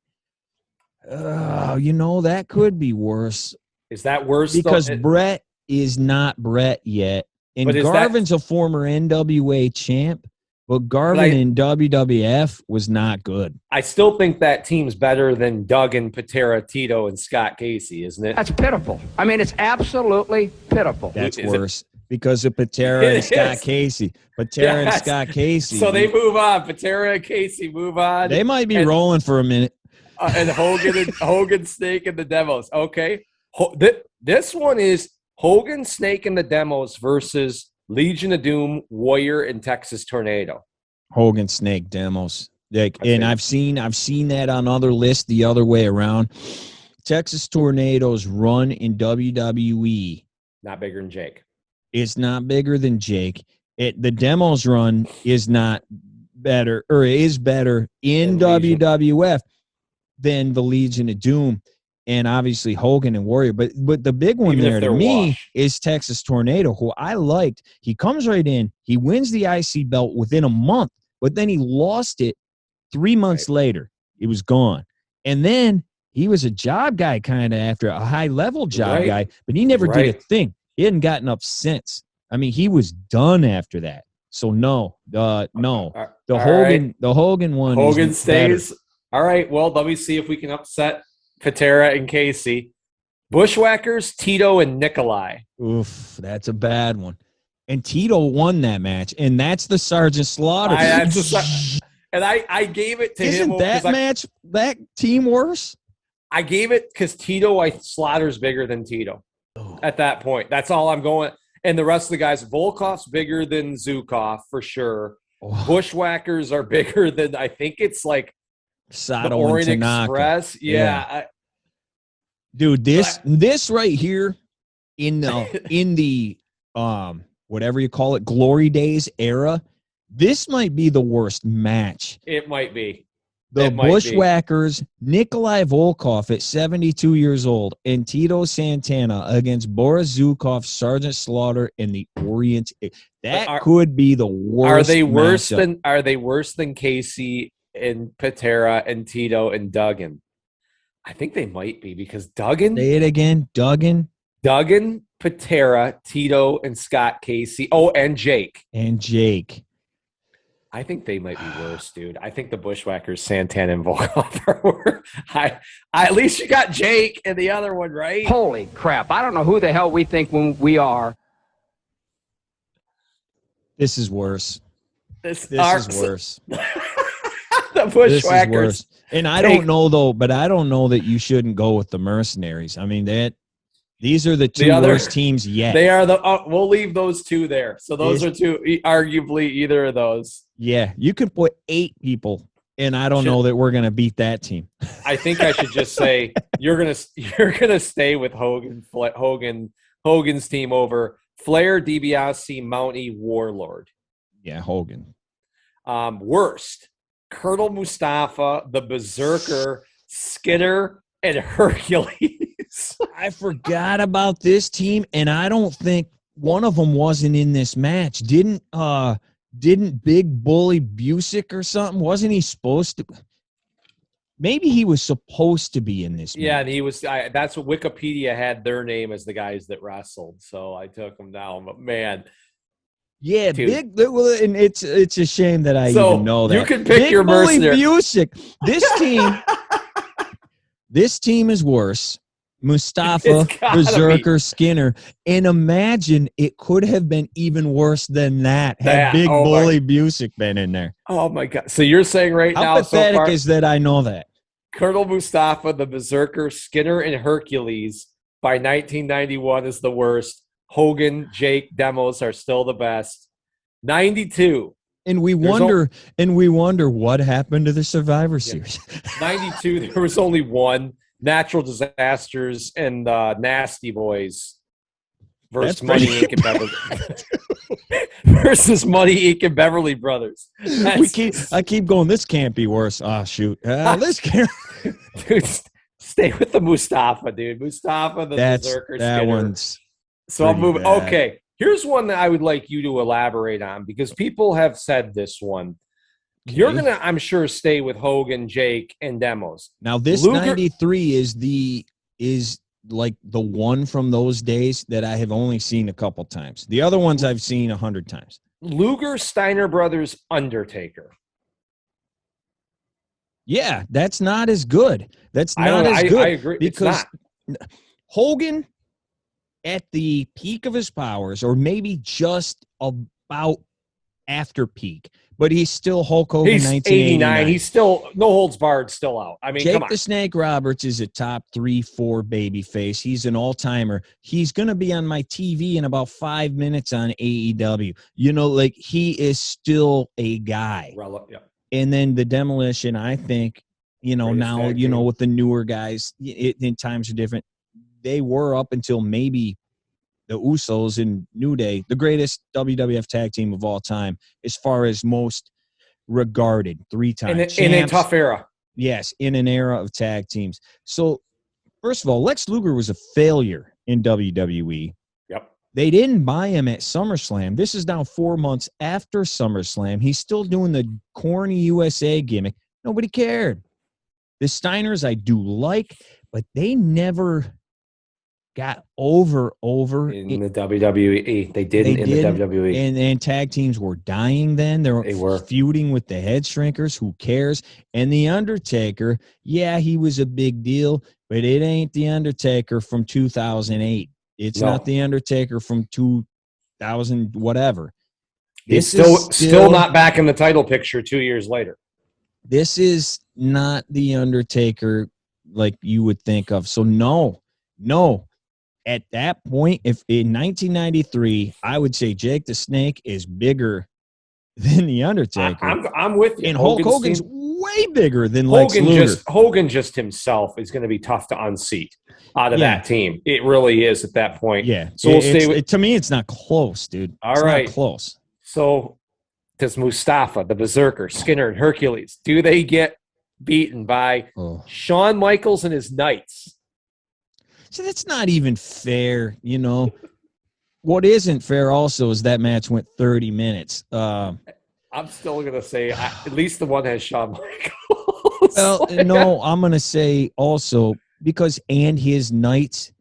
That could be worse. Is that worse? Because Brett is not Brett yet. And Garvin's a former NWA champ. But Garvin in WWF was not good. I still think that team's better than Duggan, Patera, Tito, and Scott Casey, isn't it? That's pitiful. I mean, it's absolutely pitiful. That's worse because of Patera and Scott Casey. Patera and Scott Casey. So they move on. Patera and Casey move on. They might be rolling for a minute. And Hogan, Snake, and the Demos. Okay. This one is Hogan, Snake, and the Demos versus Legion of Doom, Warrior, and Texas Tornado. Hogan, Snake, Demos. I've seen that on other lists the other way around. Texas Tornado's run in WWE. Not bigger than Jake. It's not bigger than Jake. The Demos run is not better, or is better in WWF than the Legion of Doom. And obviously Hogan and Warrior. But the big one there to me is Texas Tornado, who I liked. He comes right in. He wins the IC belt within a month, but then he lost it 3 months later. It was gone. And then he was a job guy kind of after a high-level job guy, but he never did a thing. He hadn't gotten up since. I mean, he was done after that. So no. The Hogan one. Hogan stays. Better. All right, well, let me see if we can upset Patera and Casey. Bushwhackers, Tito, and Nikolai. Oof, that's a bad one. And Tito won that match, and that's the Sergeant Slaughter. And I gave it to him. Isn't that team worse? I gave it because Slaughter's bigger than Tito at that point. That's all I'm going. And the rest of the guys, Volkov's bigger than Zukov for sure. Bushwhackers are bigger than, I think it's like Sato the Orient and Tanaka. Express. Yeah. Dude, this right here in the whatever you call it, Glory Days era, this might be the worst match. It might be. The Bushwhackers, Nikolai Volkov at 72 years old, and Tito Santana against Boris Zukov, Sergeant Slaughter, and the Orient. That could be the worst. Are they worse than Casey and Patera and Tito and Duggan? I think they might be because Duggan. Say it again, Duggan, Patera, Tito, and Scott Casey. Oh, and Jake. I think they might be worse, dude. I think the Bushwhackers, Santana, and Volkov are worse. At least you got Jake and the other one, right? Holy crap. I don't know who the hell we think we are. This is worse. This is worse. The Bushwhackers. And I don't know, though, but I don't know that you shouldn't go with the Mercenaries. I mean, these are the two worst teams yet. They are we'll leave those two there. So those are two, arguably either of those. Yeah, you could put 8 people, and I don't know that we're gonna beat that team. I think I should just say you're gonna stay with Hogan's team over Flair, DiBiase, Mountie, Warlord. Yeah, Hogan. Worst: Colonel Mustafa, the Berserker, Skinner, and Hercules. I forgot about this team, and I don't think one of them wasn't in this match. Didn't Big Bully Busick or something? Wasn't he supposed to? Maybe he was supposed to be in this match. Yeah, and he was. That's what Wikipedia had their name as the guys that wrestled. So I took them down. But man, yeah, dude. And it's a shame that I even know that. You can pick Big your Bully mercenary. Busick. This team is worse. Mustafa, Berserker, Skinner. And imagine it could have been even worse than that had Big Bully Busick been in there. Oh, my God. So you're saying now how pathetic is that I know that? Colonel Mustafa, the Berserker, Skinner, and Hercules by 1991 is the worst. Hogan, Jake, Demos are still the best. 92. And we wonder what happened to the Survivor Series. 92, there was only one. Natural Disasters and Nasty Boys versus Money Inc. and Beverly versus Money Inc. and Beverly Brothers. I keep going. This can't be worse. Oh shoot! This can't. Dude, stay with the Mustafa, dude. Mustafa, the Berserker. That Skinner. one's. So I'm moving. Bad. Okay, here's one that I would like you to elaborate on because people have said this one. Okay. You're gonna, I'm sure, stay with Hogan, Jake, and Demos. Now this Luger, 93 is like the one from those days that I have only seen a couple times. The other ones I've seen 100 times. Luger, Steiner Brothers, Undertaker. Yeah, that's not as good. That's not as good. I agree. Because Hogan, at the peak of his powers, or maybe just about after peak, but he's still Hulk Hogan. He's 1989. He's still no holds barred, still out. I mean, Jake come on. the Snake Roberts is a top 3-4 baby face. He's an all-timer. He's going to be on my TV in about 5 minutes on AEW. You know, like, he is still a guy. Yeah. And then the Demolition, I think, you know, Greatest now, tag you know, team. with the newer guys, in times are different. They were up until maybe the Usos in New Day, the greatest WWF tag team of all time, as far as most regarded, 3-time in a tough era. Yes, in an era of tag teams. So, first of all, Lex Luger was a failure in WWE. Yep. They didn't buy him at SummerSlam. This is now 4 months after SummerSlam. He's still doing the corny USA gimmick. Nobody cared. The Steiners I do like, but they never got over in the WWE. They didn't in the WWE. And tag teams were dying then. They were feuding with the head shrinkers. Who cares? And the Undertaker, yeah, he was a big deal, but it ain't the Undertaker from 2008. It's not the Undertaker from 2000 whatever. He's still not back in the title picture 2 years later. This is not the Undertaker like you would think of. So no. At that point, if in 1993, I would say Jake the Snake is bigger than the Undertaker. I'm with you. And Hulk Hogan's way bigger than Lex Luger. Hogan just himself is going to be tough to unseat out of that team. It really is at that point. Yeah. So we'll stay with. To me, it's not close, dude. It's not close. So does Mustafa, the Berserker, Skinner, and Hercules, do they get beaten by Shawn Michaels and his Knights? So that's not even fair, you know. What isn't fair also is that match went 30 minutes. I'm still going to say at least the one has Shawn Michaels. Well, no, I'm going to say also because and his Knights,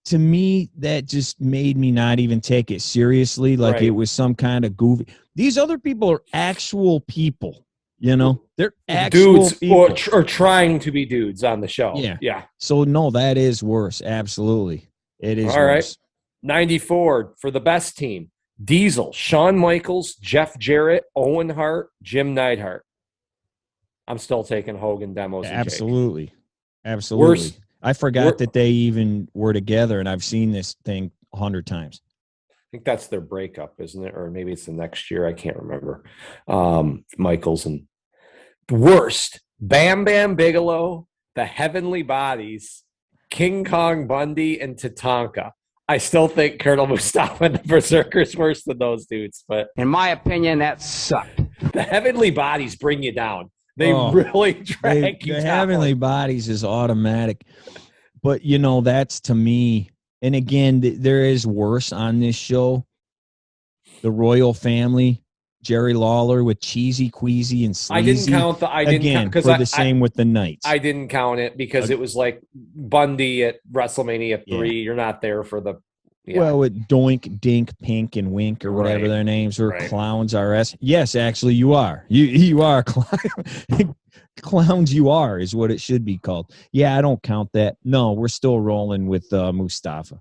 to me, that just made me not even take it seriously. Like it was some kind of goofy. These other people are actual people. You know, they're actual dudes people. or trying to be dudes on the show. Yeah. So, no, that is worse. Absolutely. It is All worse. Right. 94 for the best team. Diesel, Shawn Michaels, Jeff Jarrett, Owen Hart, Jim Neidhart. I'm still taking Hogan, Demos, and Absolutely. Jake. Absolutely. I forgot that they even were together, and I've seen this thing 100 times. I think that's their breakup, isn't it? Or maybe it's the next year. I can't remember. Michaels and worst. Bam Bam Bigelow, the Heavenly Bodies, King Kong Bundy, and Tatanka. I still think Colonel Mustafa and the Berserker's worse than those dudes, but in my opinion, that sucked. The Heavenly Bodies bring you down. They really drag you down. The Heavenly Bodies is automatic. But, you know, that's to me, and again, there is worse on this show. The Royal Family, Jerry Lawler with Cheesy, Queasy, and Sleazy. I didn't count the same with the Knights. I didn't count it because it was like Bundy at WrestleMania 3. You're not there for the. Yeah. Well, with Doink, Dink, Pink, and Wink, or whatever their names were, Clowns RS. Yes, actually, you are. You are Clowns. You are is what it should be called. Yeah, I don't count that. No, we're still rolling with Mustafa.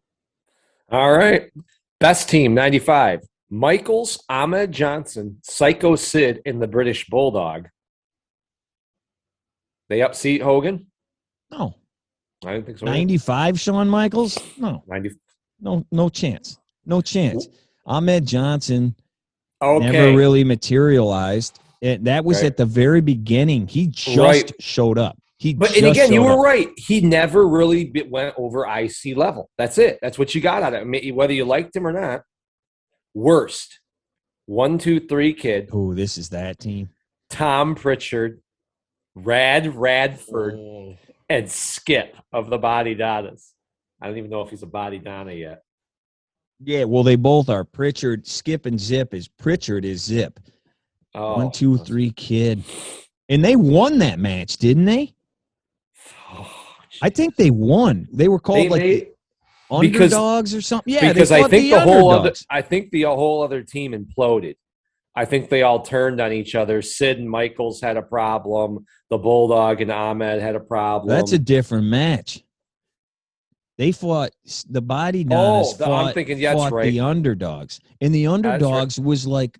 All right, best team 95. Michaels, Ahmed Johnson, Psycho Sid, and the British Bulldog. They upseat Hogan? No. I didn't think so. 95 Shawn Michaels? No. 90. No chance. No chance. Ahmed Johnson never really materialized. That was at the very beginning. He just showed up. And again, you were right. He never really went over IC level. That's it. That's what you got out of it, whether you liked him or not. Worst 1, 2, 3 kid. Oh, this is that team. Tom Pritchard, Radford, and Skip of the Body Donnas. I don't even know if he's a Body Donna yet. Yeah, well, they both are. Pritchard, Skip, and Zip is Pritchard is Zip. 1, 2, 3 kid. And they won that match, didn't they? I think they won. They were called underdogs or something. Yeah, because I think the whole other team imploded I think they all turned on each other. Sid and Michaels had a problem. The Bulldog and Ahmed had a problem. That's a different match. They fought the Body Donnas I'm thinking, yeah, that's fought right. the Underdogs. And the Underdogs was like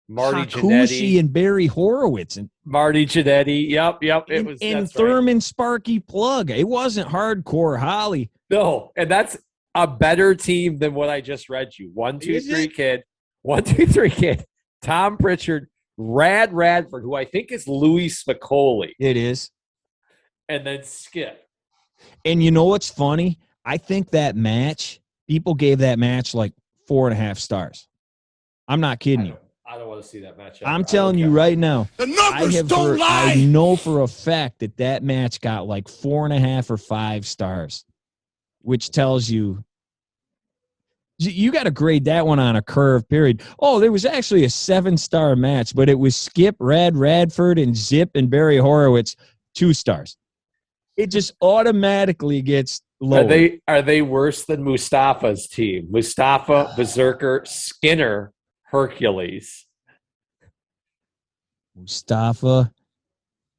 Marty Hakushi Jannetty and Barry Horowitz and Marty Jannetty. Yep. It was and that's right. Thurman Sparky Plug. It wasn't hardcore Holly. No, and that's a better team than what I just read you. 1, 2, 3 kid. 1, 2, 3 kid. Tom Pritchard, Rad Radford, who I think is Louis Spicoli. It is. And then Skip. And you know what's funny? I think that match, people gave that match like 4.5 stars. I'm not kidding you. I don't want to see that match. I'm telling you right now. The numbers don't lie. I know for a fact that match got like 4.5 or 5 stars, which tells you got to grade that one on a curve, period. Oh, there was actually a 7-star match, but it was Skip, Radford, and Zip and Barry Horowitz, 2 stars. It just automatically gets lower. Are they worse than Mustafa's team? Mustafa, Berserker, Skinner, Hercules. Mustafa,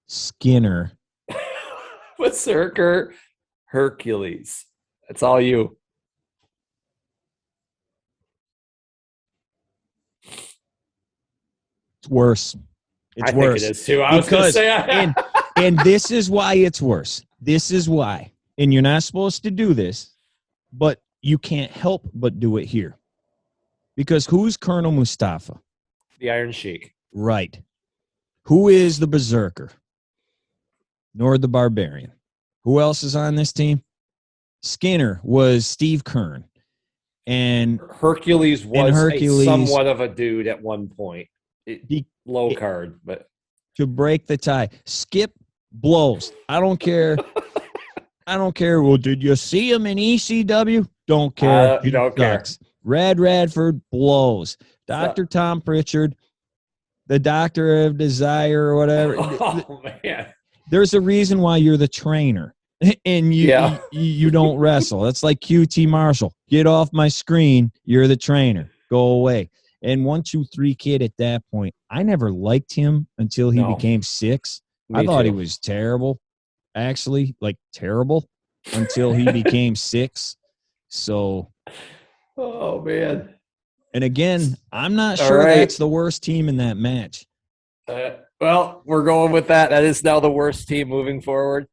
Skinner, Berserker, Hercules. That's all you. It's worse. I think it is too. I was going to say, and this is why it's worse. This is why. And you're not supposed to do this, but you can't help but do it here. Because who's Colonel Mustafa? The Iron Sheik. Right. Who is the Berserker? Nord the Barbarian. Who else is on this team? Skinner was Steve Kern. And Hercules was somewhat of a dude at one point. Low card, but to break the tie. Skip blows. I don't care. I don't care. Well, did you see him in ECW? Don't care. You don't care. Radford blows. Dr. Tom Pritchard, the Doctor of Desire or whatever. Oh, man. There's a reason why you're the trainer and you don't wrestle. That's like QT Marshall. Get off my screen. You're the trainer. Go away. And 1, 2, 3 kid at that point, I never liked him until he became 6. I thought he was terrible, actually, like terrible, until he became 6. So, oh man! And again, I'm not sure that's the worst team in that match. Well, we're going with that. That is now the worst team moving forward.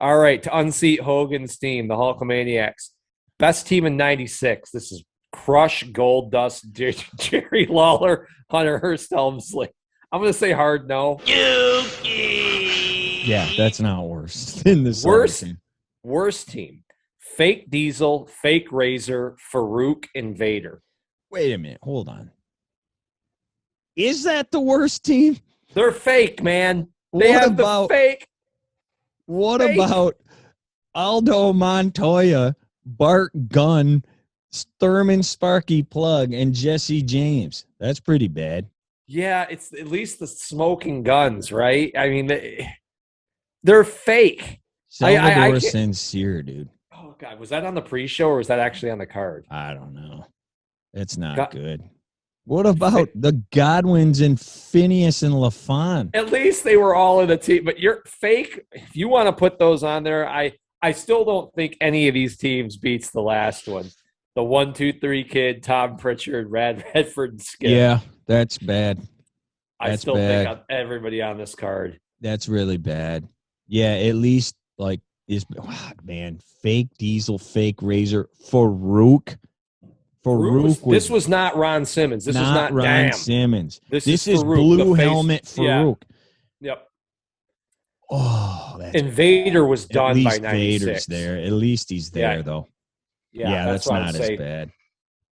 All right, to unseat Hogan's team, the Hulkamaniacs, best team in '96. This is Crush, Goldust, Jerry Lawler, Hunter Hearst, Helmsley. I'm going to say hard no. Yeah, that's not worse than the worst team. Fake Diesel, Fake Razor, Farouk, and Vader. Wait a minute. Hold on. Is that the worst team? They're fake, man. They have the fake. What about Aldo Montoya, Bart Gunn, Thurman Sparky Plug, and Jesse James? That's pretty bad. Yeah, it's at least the smoking guns, right? I mean, they're fake. Salvador Sincere, dude. Oh, God. Was that on the pre-show or was that actually on the card? I don't know. It's not good. What about the Godwins and Phineas and LaFon? At least they were all in the team. But you're fake. If you want to put those on there, I still don't think any of these teams beats the last one. The 1, 2, 3 kid, Tom Pritchard, Radford, and Skip. Yeah, that's bad. I still think everybody on this card. That's really bad. Yeah, at least man, fake Diesel, fake Razor, Farouk. This was not Ron Simmons. This was not Ron Simmons. This is Farouk, blue helmet Farouk. Yeah. Yep. Oh, and Vader was done by 96. Vader's there. At least he's there, though. Yeah, that's not as bad.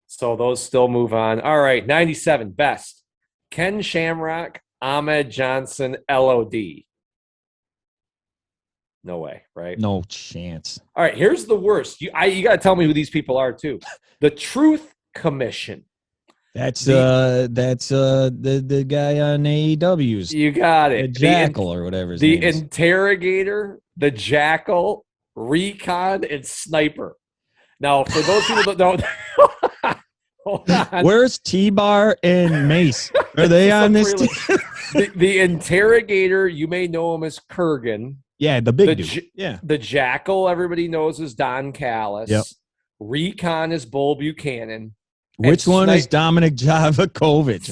So those still move on. All right, 97, best. Ken Shamrock, Ahmed Johnson, LOD. No way, right? No chance. All right, here's the worst. You got to tell me who these people are, too. The Truth Commission. That's the guy on AEW's. You got it. The Jackal or whatever his name is. The Interrogator, the Jackal, Recon, and Sniper. Now, for those people that don't, hold on. Where's T-Bar and Mace? Are they on this team? The interrogator, you may know him as Kurgan. Yeah, the big dude. Yeah. The Jackal, everybody knows as Don Callis. Yep. Recon is Bull Buchanan. Which one is Dominic Javakovic?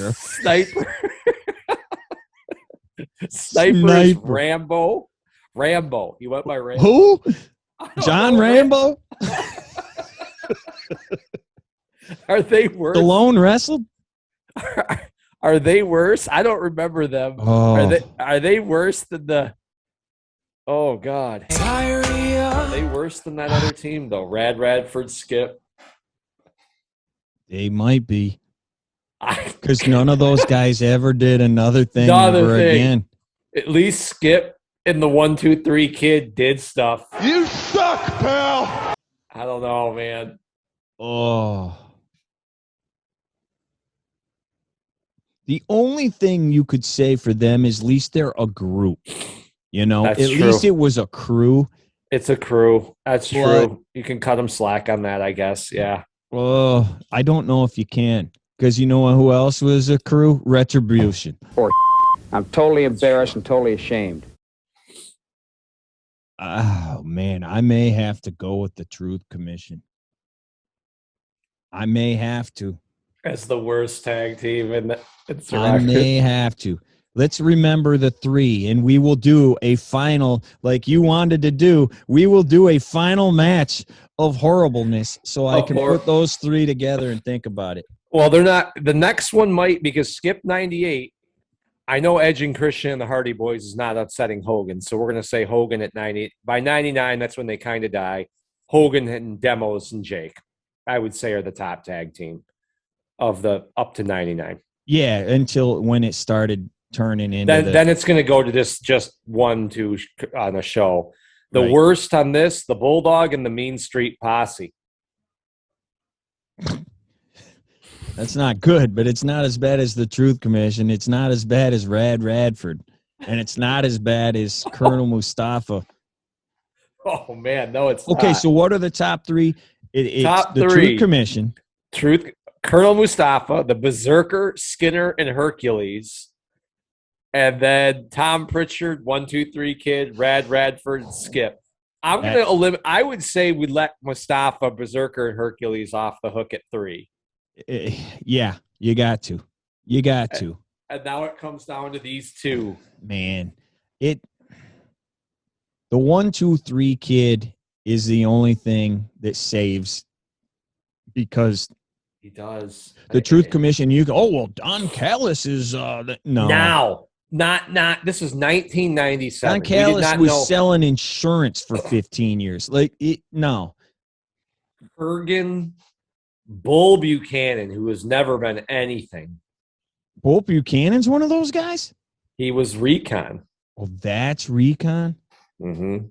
Sniper is Rambo. Rambo. He went by Rambo. Who? John Rambo? Are they worse? Stallone wrestled? Are they worse? I don't remember them. Oh. Are they worse than the? Oh God. Are they worse than that other team though? Radford, Skip. They might be. Because none of those guys ever did another thing again. At least Skip and the 1, 2, 3 kid did stuff. You suck, pal. I don't know, man. Oh. The only thing you could say for them is at least they're a group. You know, That's at true. least it was a crew. It's a crew. That's true. You can cut them slack on that, I guess. Yeah. Oh, I don't know if you can. Because you know who else was a crew? Retribution. I'm totally embarrassed and totally ashamed. Oh, man. I may have to go with the Truth Commission. I may have to. As the worst tag team in I may have to. Let's remember the 3, and we will do a final, like you wanted to do. We will do a final match of horribleness so I can put those 3 together and think about it. Well, they're not. The next one might, because Skip 98, I know Edge and Christian and the Hardy Boys is not upsetting Hogan, so we're going to say Hogan at 90. By 99, that's when they kind of die. Hogan and Demos and Jake, I would say, are the top tag team of the up to 99. Yeah, until when it started turning into then it's going to go to this just 1, 2 on a show. The Right. worst on this, the Bulldog and the Mean Street Posse. That's not good, but it's not as bad as the Truth Commission. It's not as bad as Radford. And it's not as bad as Colonel Mustafa. Oh, man. No, it's Okay, not. so what are the top 3? It's Top the 3. Truth Commission. Colonel Mustafa, the Berserker, Skinner, and Hercules. And then Tom Pritchard, 1, 2, 3 kid, Radford, and Skip. I'm going to eliminate. I would say we let Mustafa, Berserker, and Hercules off the hook at 3. Yeah, you got to. You got to. And now it comes down to these 2. Man, the 1, 2, 3 kid is the only thing that saves, because He does. the Truth Commission, you go, oh, well, Don Callis is no. Now. Not. This is 1997. Don Callis was selling insurance for 15 years. No. Kurgan, Bull Buchanan, who has never been anything. Bull Buchanan's one of those guys? He was Recon. Oh, that's Recon? Mm-hmm.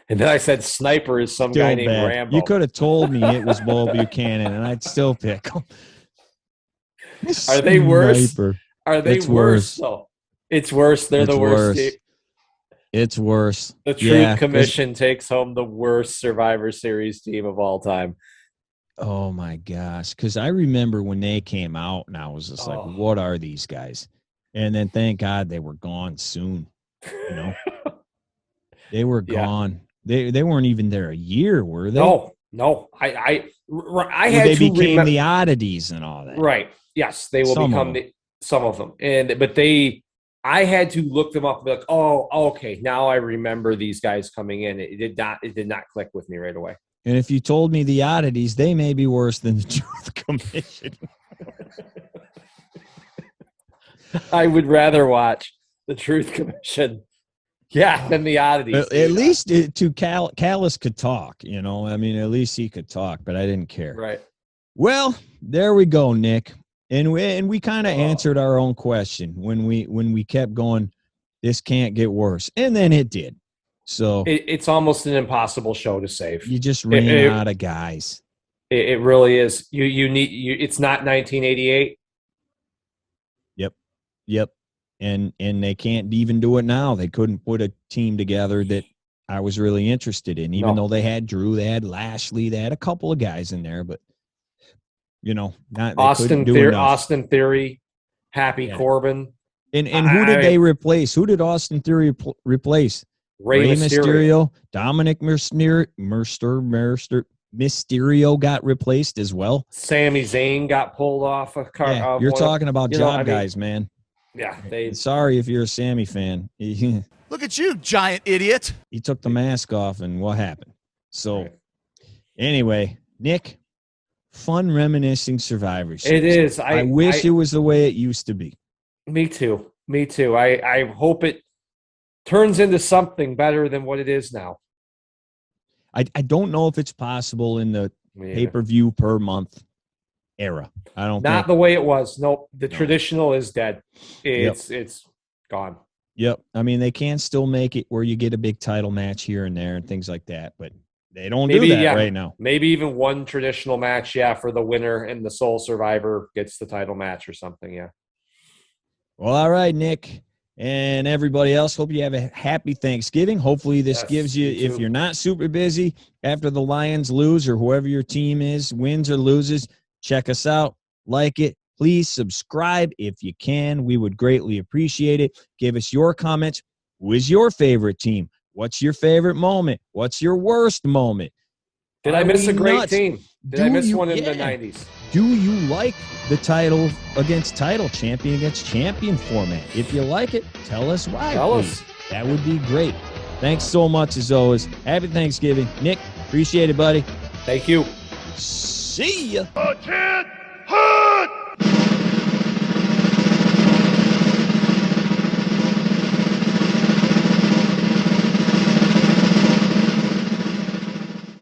And then I said Sniper is some Still guy named bad. Rambo. You could have told me it was Bull Buchanan, and I'd still pick him. Are they worse? Sniper. Are they It's worse? So it's worse. They're It's the worst. worse. It's worse. The Truth Commission takes home the worst Survivor Series team of all time. Oh, my gosh. Because I remember when they came out, and I was just like, what are these guys? And then thank God they were gone soon. You know? They were gone. They weren't even there a year, were they? No. I had they to became the oddities and all that. Right. Yes, they will become some of them. I had to look them up and be like, oh, okay, now I remember these guys coming in. It did not click with me right away. And if you told me the oddities, they may be worse than the Truth Commission. I would rather watch the Truth Commission, than the oddities. At least Callis could talk, you know. I mean, at least he could talk, but I didn't care. Right. Well, there we go, Nick. And we kind of answered our own question when we kept going, this can't get worse. And then it did. So it's almost an impossible show to save. You just ran out of guys. It really is. It's not 1988. Yep. And they can't even do it now. They couldn't put a team together that I was really interested in, even though they had Drew, they had Lashley, they had a couple of guys in there, but you know, Austin Theory. Happy Corbin. And who did they replace? Who did Austin Theory replace? Rey Mysterio. Dominic Mysterio got replaced as well. Sami Zayn got pulled off a car. Yeah, you're talking about job guys, man. Yeah. Sorry if you're a Sammy fan. Look at you, giant idiot. He took the mask off, and what happened? So, anyway, Nick, fun reminiscing Survivor Series. It is. I wish it was the way it used to be. Me too. I hope it turns into something better than what it is now. I don't know if it's possible in the pay-per-view per month era. I don't Not think. the way it was. Nope. The traditional is dead. It's gone. Yep. I mean, they can still make it where you get a big title match here and there and things like that, but they don't do that right now. Maybe even one traditional match, for the winner and the sole survivor gets the title match or something, Well, all right, Nick, and everybody else, hope you have a happy Thanksgiving. Hopefully this gives you, if you're not super busy after the Lions lose or whoever your team is, wins or loses, check us out, like it. Please subscribe if you can. We would greatly appreciate it. Give us your comments. Who is your favorite team? What's your favorite moment? What's your worst moment? Did I miss a great team? Did I miss one in the 90s? Do you like the title against title, champion against champion format? If you like it, tell us why. Tell us. That would be great. Thanks so much as always. Happy Thanksgiving. Nick, appreciate it, buddy. Thank you. See ya. Oh, kid!